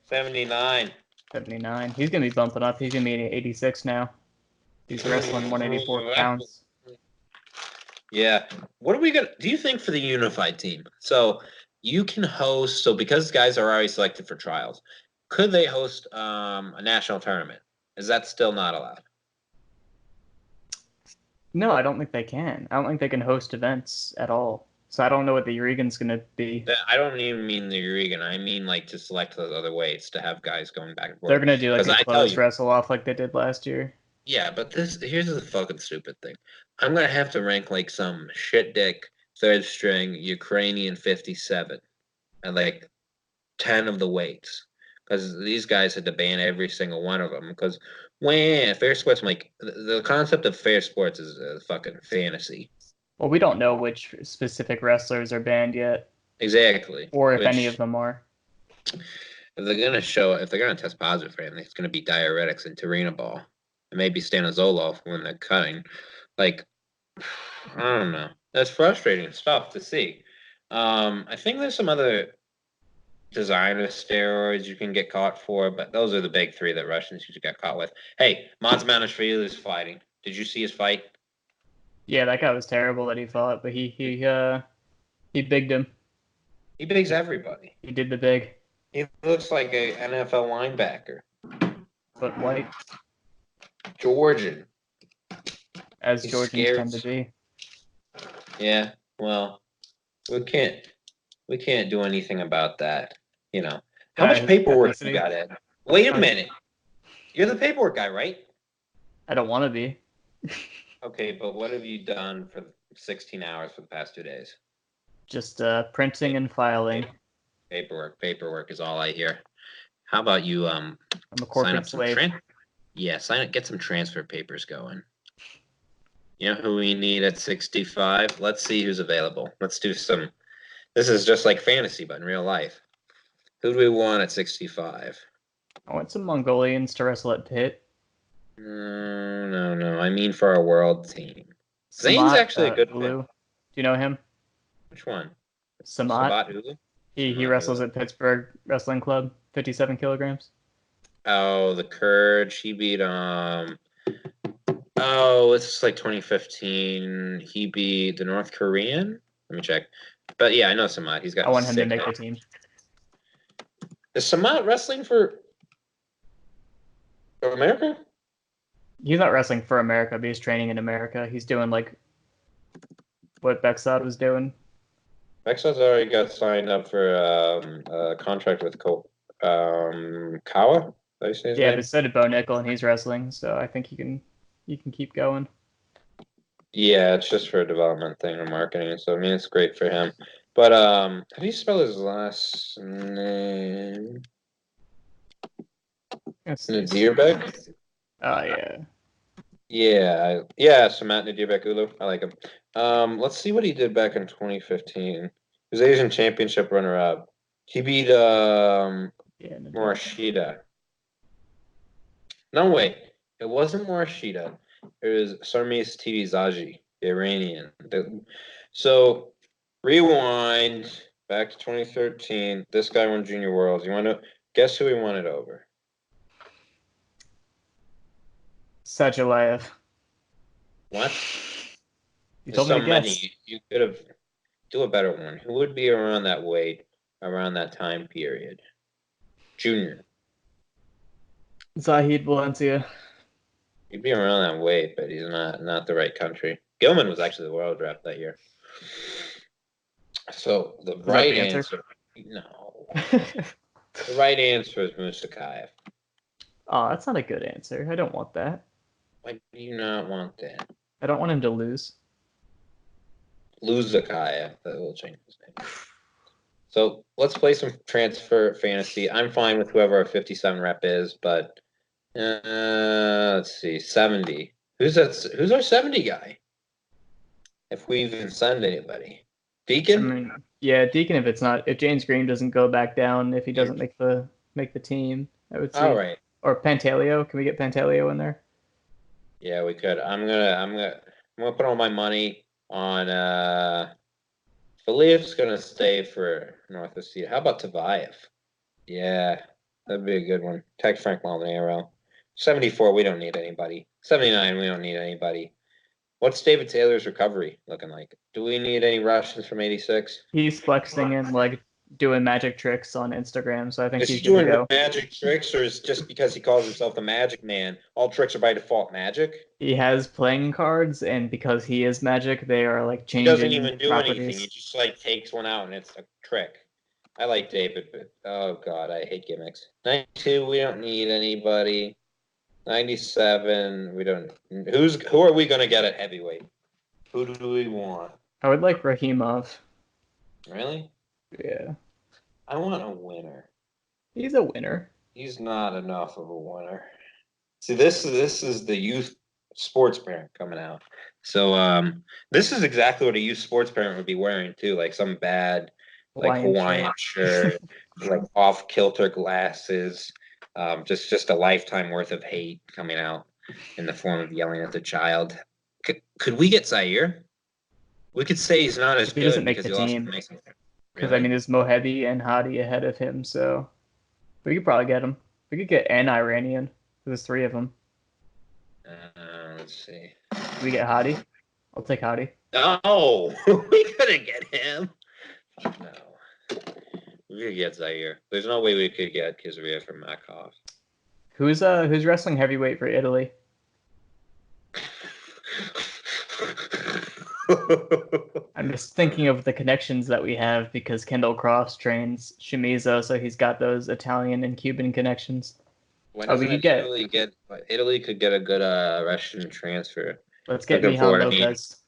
79. 79. He's gonna be bumping up. He's gonna be 86 now. He's wrestling 184 pounds. Yeah. What are we gonna do you think for the unified team? So you can host because guys are already selected for trials, could they host a national tournament? Is that still not allowed? No, I don't think they can. I don't think they can host events at all. So I don't know what the Euregan's going to be. I don't even mean the Euregan. I mean like to select those other weights to have guys going back and forth. They're going to do like a close wrestle off like they did last year. Yeah, but here's the fucking stupid thing. I'm going to have to rank like some shit dick third string Ukrainian 57 and like 10 of the weights. Because these guys had to ban every single one of them. Because fair sports, I'm like, the concept of fair sports is a fucking fantasy. Well, we don't know which specific wrestlers are banned yet. Exactly. Or if any of them are. If they're gonna test positive for anything, it's gonna be diuretics and Turinabol. And maybe stanozolol when they're cutting. Like, I don't know. That's frustrating stuff to see. I think there's some other designer steroids you can get caught for, but those are the big three that Russians usually get caught with. Hey, Mazmanashvili is fighting. Did you see his fight? Yeah, that guy was terrible that he fought, but he bigged him. He bigs everybody. He did the big. He looks like a NFL linebacker. But white. Georgian. As Georgians tend to be. Yeah, well, we can't do anything about that. How much paperwork you got, Ed? Wait a minute. You're the paperwork guy, right? I don't want to be. Okay, but what have you done for 16 hours for the past 2 days? Just printing and filing. Paperwork is all I hear. How about you I'm a corporate slave. Get some transfer papers going. You know who we need at 65? Let's see who's available. Let's do some. This is just like fantasy, but in real life. Who do we want at 65? I want some Mongolians to wrestle at Pitt. No. I mean for our world team. Zane's actually a good Ulu. Do you know him? Which one? Samat Ulu? He wrestles at Pittsburgh Wrestling Club, 57 kilograms. Oh, the Courage. He beat it's like 2015. He beat the North Korean. Let me check. But yeah, I know Samat. He's got. I want him to make the team. Is Samat wrestling for America? He's not wrestling for America, but he's training in America. He's doing like what Bexad was doing. Bexad's already got signed up for a contract with Kawa. Yeah, but so did Bo Nickel, and he's wrestling, so I think he can keep going. Yeah, it's just for a development thing or marketing, so I mean it's great for him. But how do you spell his last name? Nadirbek? Oh yeah. Yeah, Samat Nadirbek Ulu. I like him. Let's see what he did back in 2015. He was Asian Championship runner-up. He beat Morishita. No, wait. It wasn't Morishita. It was Sarmis TV Zaji, the Iranian. So, rewind back to 2013. This guy won Junior Worlds. You want to guess who he won it over? Sajalayev. What? You told me to guess. You could have do a better one. Who would be around that weight, around that time period? Junior. Zahid Valencia. He'd be around that weight, but he's not the right country. Gilman was actually the world draft that year. So the right answer? No. The right answer is Musakayev. Oh, that's not a good answer. I don't want that. Why do you not want that? I don't want him to lose. Luzakayev. That will change his name. So let's play some transfer fantasy. I'm fine with whoever our 57 rep is, but let's see, 70. Who's our 70 guy? If we even send anybody, Deacon. I mean, yeah, Deacon. If James Green doesn't go back down, if he doesn't make the team, I would say. All right. Or Pantaleo. Can we get Pantaleo in there? Yeah, we could. I'm gonna put all my money on Philippe's gonna stay for North Ossetia. How about Tavayev? Yeah, that'd be a good one. Text Frank Malnero. 74, we don't need anybody. 79, we don't need anybody. What's David Taylor's recovery looking like? Do we need any Russians from 86? He's flexing and like doing magic tricks on Instagram, so I think he's doing good to go. Magic tricks, or is it just because he calls himself the Magic Man? All tricks are by default magic. He has playing cards, and because he is magic, they are like changing. He doesn't even do properties. anything. He just like takes one out, and it's a trick. I like David, but oh god, I hate gimmicks. 92, we don't need anybody. 97, we don't. Who are we gonna get at heavyweight? Who do we want? I would like Rahimov. Really? Yeah. I want a winner. He's a winner. He's not enough of a winner. See, this is the youth sports parent coming out. So this is exactly what a youth sports parent would be wearing too, like some bad like Hawaiian shirt, like off kilter glasses. Just a lifetime worth of hate coming out in the form of yelling at the child. Could we get Zaire? We could say he's not as good. He doesn't make the team. Because really? I mean, there's Mohebbi and Hadi ahead of him, so we could probably get him. We could get an Iranian. There's 3 of them. Let's see. Can we get Hadi? I'll take Hadi. No, we couldn't get him. No. We could get Zaire. There's no way we could get Kizria from Makov. Who's wrestling heavyweight for Italy? I'm just thinking of the connections that we have because Kendall Cross trains Shimizu, so he's got those Italian and Cuban connections. Italy could get a good Russian transfer. Let's get Mihan Lopez.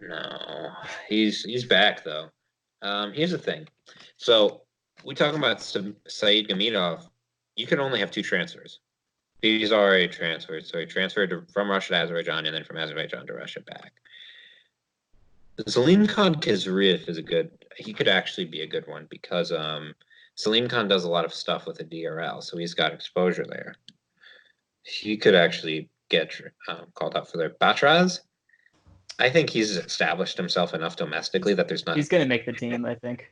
No, he's back though. Here's the thing. So we talking about Said Gamidov. You can only have 2 transfers. He's already transferred. So he transferred from Russia to Azerbaijan and then from Azerbaijan to Russia back. Salim Khan Kizriev is he could actually be a good one because Salim Khan does a lot of stuff with the DRL, so he's got exposure there. He could actually get called up for there. Batraz, I think he's established himself enough domestically that there's not. He's going to make the team, I think.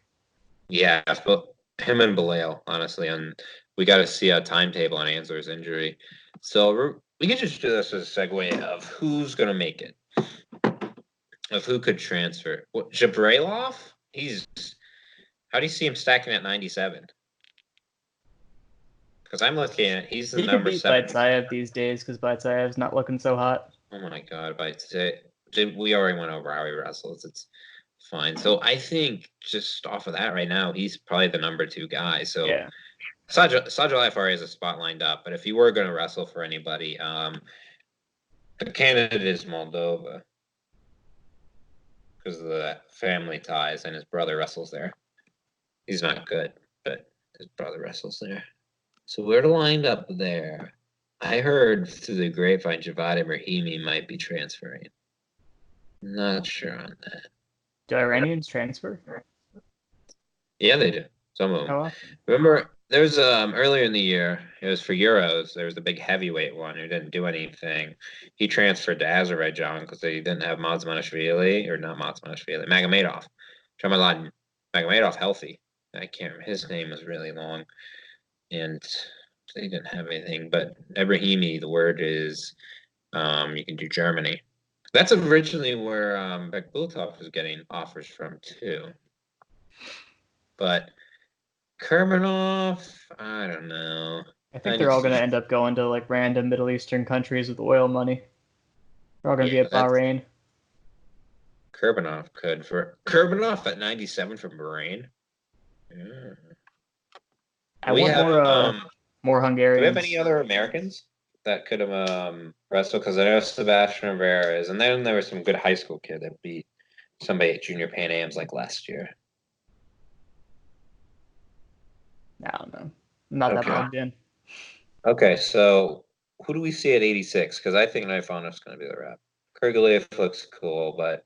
Yeah, but him and Belail, honestly, and we got to see a timetable on Ansler's injury. So we can just do this as a segue of who's going to make it, of who could transfer. What, Jabrailov? How do you see him stacking at 97? Because I'm looking at he's the number 7. Baitsayev these days because Baitsayev's not looking so hot. Oh my god, we already went over how he wrestles. It's fine. So I think just off of that right now, he's probably the number 2 guy. So yeah. Sajalayev already has a spot lined up, but if you were going to wrestle for anybody, the candidate is Moldova because of the family ties, and his brother wrestles there. He's not good, but his brother wrestles there. So we're lined up there. I heard through the grapevine Javad Ibrahimi might be transferring. Not sure on that. Do Iranians transfer? Yeah, they do. Some of them. Oh, Remember, there was earlier in the year, it was for Euros, there was a big heavyweight one who didn't do anything. He transferred to Azerbaijan because they didn't have Magomedov. Magomedov healthy. I can't remember. His name was really long. And they didn't have anything. But Ibrahimi, the word is you can do Germany. That's originally where Bekbultov was getting offers from too. But Kurmanov, I don't know. I think they're all going to end up going to like random Middle Eastern countries with oil money. They're all going to be at Bahrain. Kurbanov could for Kurbanov at 97 from Bahrain. Yeah. I want more Hungarians. Do we have any other Americans that could have wrestled? Because I know Sebastian Rivera is, and then there was some good high school kid that beat somebody at Junior Pan Am's like last year. I don't know. I'm not that plugged in. Okay, so who do we see at 86? Because I think Naifanov's going to be the rep. Kurgalev looks cool, but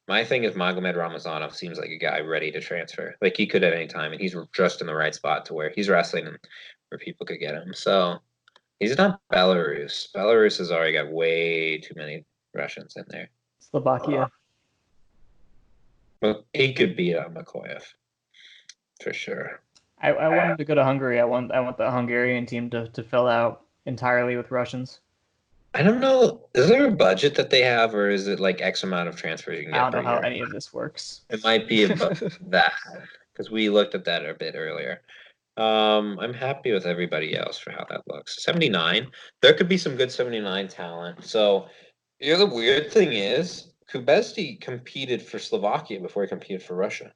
my thing is Magomed Ramazanov seems like a guy ready to transfer. Like he could at any time, and he's just in the right spot to where he's wrestling where people could get him. So he's not Belarus. Belarus has already got way too many Russians in there. Slovakia. Well, he could beat Makoyev for sure. I want him to go to Hungary. I want the Hungarian team to fill out entirely with Russians. I don't know. Is there a budget that they have, or is it like X amount of transfers you can get? I don't know how any of this works. It might be that because we looked at that a bit earlier. I'm happy with everybody else for how that looks. 79. There could be some good 79 talent. So, the weird thing is, Kubesti competed for Slovakia before he competed for Russia.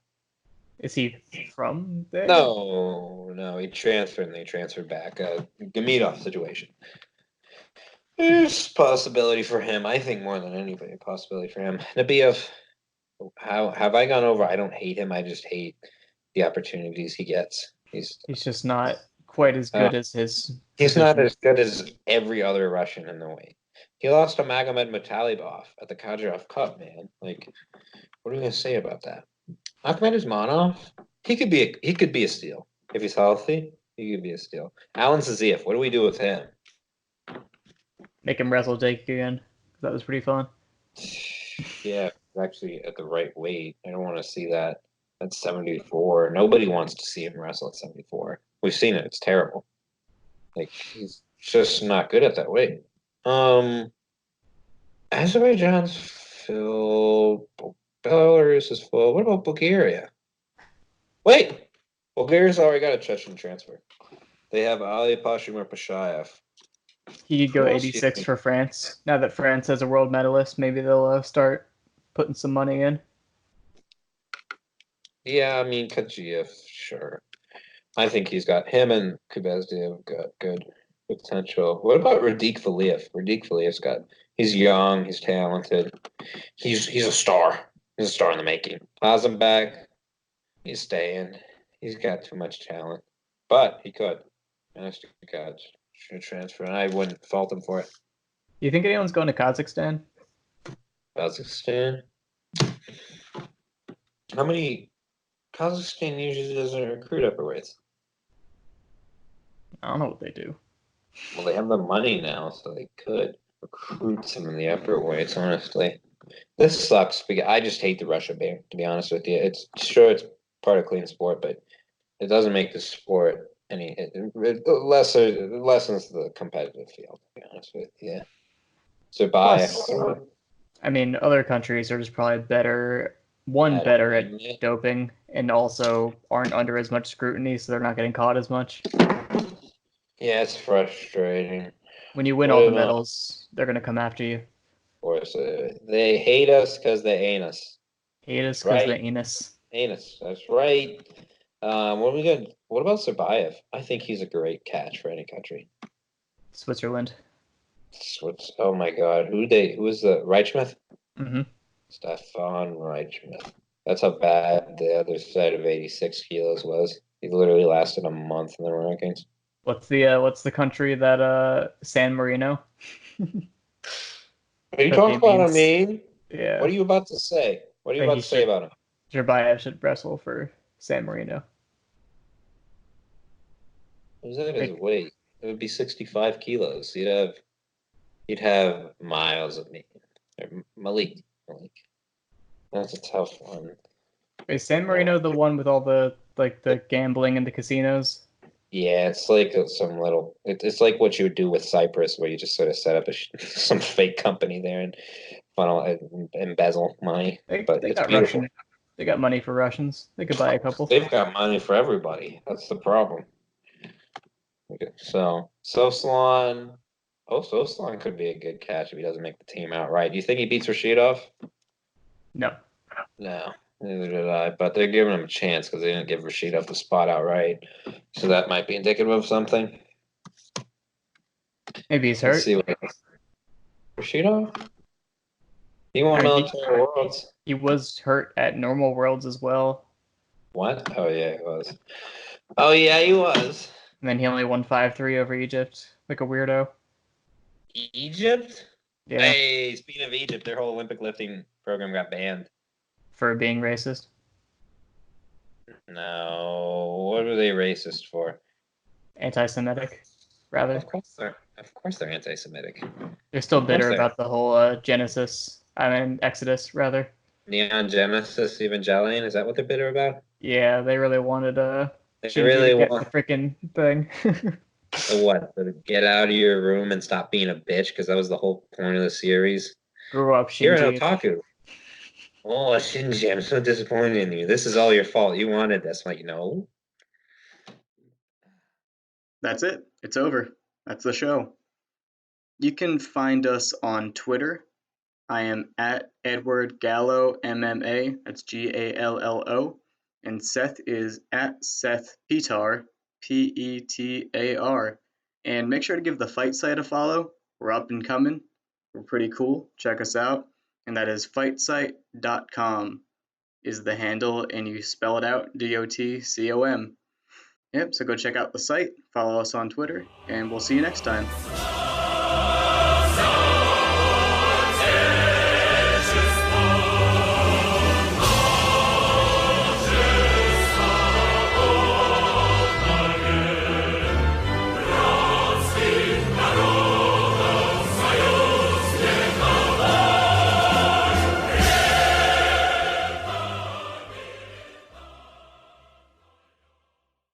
Is he from there? No, he transferred and they transferred back. Gamidov situation. There's possibility for him. I think more than anybody, possibility for him. Nabiev, how have I gone over? I don't hate him. I just hate the opportunities he gets. He's just not quite as good as his. He's not as good as every other Russian in the weight. He lost to Magomed Mutalibov at the Kadyrov Cup, man. Like, what are we gonna say about that? Akhmed Usmanov, he could be a steal if he's healthy. He could be a steal. Alan Zaziev, what do we do with him? Make him wrestle Jake again. That was pretty fun. Yeah, actually at the right weight. I don't want to see that at 74. Nobody wants to see him wrestle at 74. We've seen it. It's terrible. Like, he's just not good at that weight. Azerbaijan's full. Belarus is full. What about Bulgaria? Wait! Bulgaria's already got a Chechen transfer. They have Ali Pashimir Pashayev. He could go 86 for France. Now that France has a world medalist, maybe they'll start putting some money in. Yeah, I mean, Kadziev, sure. I think he's got him and Kubezdev got good potential. What about Radik Valiev? Radik Valiev's he's young, he's talented. He's a star. He's a star in the making. Hazenbeck, he's staying. He's got too much talent. But he could. Honest to God, should transfer, and I wouldn't fault him for it. You think anyone's going to Kazakhstan? Kazakhstan? How many... Kazakhstan usually doesn't recruit upperweights. I don't know what they do. Well, they have the money now, so they could recruit some of the upperweights, honestly. This sucks, because I just hate the Russia ban, to be honest with you. It's part of clean sport, but it doesn't make the sport any... It lessens the competitive field, to be honest with you. So I mean, other countries are just probably better at doping, and also aren't under as much scrutiny, so they're not getting caught as much. Yeah, it's frustrating. When you win all the medals, they're going to come after you. Of course. They hate us because they ain't us. Hate us because they ain't us. Ain't us. That's right. What about Serbayev? I think he's a great catch for any country. Switzerland. Oh my God. Who is the Reichmuth? Mm-hmm. Stefan Reichmuth. That's how bad the other side of 86 kilos was. He literally lasted a month in the rankings. What's the country that San Marino? Are you talking about him? Yeah. What are you about to say? What are you about to say about him? Zerbayev should wrestle for San Marino. What is that his weight? It would be 65 kilos. You'd have Miles of me. Malik. That's a tough one. Is San Marino the one with all the gambling in the casinos? Yeah, it's like some little. It's like what you would do with Cyprus, where you just sort of set up some fake company there and funnel embezzle money. But They it's got beautiful. Russian. They got money for Russians. They could buy a couple. They've got money for everybody. That's the problem. Okay, so Soslon. Oh, Soslon could be a good catch if he doesn't make the team outright. Do you think he beats Rashidov? No. No, neither did I. But they're giving him a chance because they didn't give Rashidov the spot outright. So that might be indicative of something. Maybe he's Let's hurt. see what Rashidov? He won military worlds. He was hurt at normal worlds as well. What? Oh yeah, he was. Oh yeah, he was. And then he only won 5-3 over Egypt, like a weirdo. Egypt? Yeah. Hey, speaking of Egypt, their whole Olympic lifting program got banned. For being racist? No. What were they racist for? Anti-Semitic, rather. Of course they're anti-Semitic. They're still bitter about the whole Exodus, rather. Neon Genesis Evangelion, is that what they're bitter about? Yeah, they really wanted they really want the freaking thing. So what? To get out of your room and stop being a bitch, because that was the whole point of the series. Grew up Shinji. You're an otaku. Oh, Shinji, I'm so disappointed in you. This is all your fault. You wanted this. I'm like, no. That's it. It's over. That's the show. You can find us on Twitter. I am at Edward Gallo MMA. That's Gallo. And Seth is at Seth Petarra, Petar. And make sure to give the Fight Site a follow. We're up and coming. We're pretty cool. Check us out. And that is fightsite.com is the handle, and you spell it out, DOTCOM. Yep, so go check out the site, follow us on Twitter, and we'll see you next time.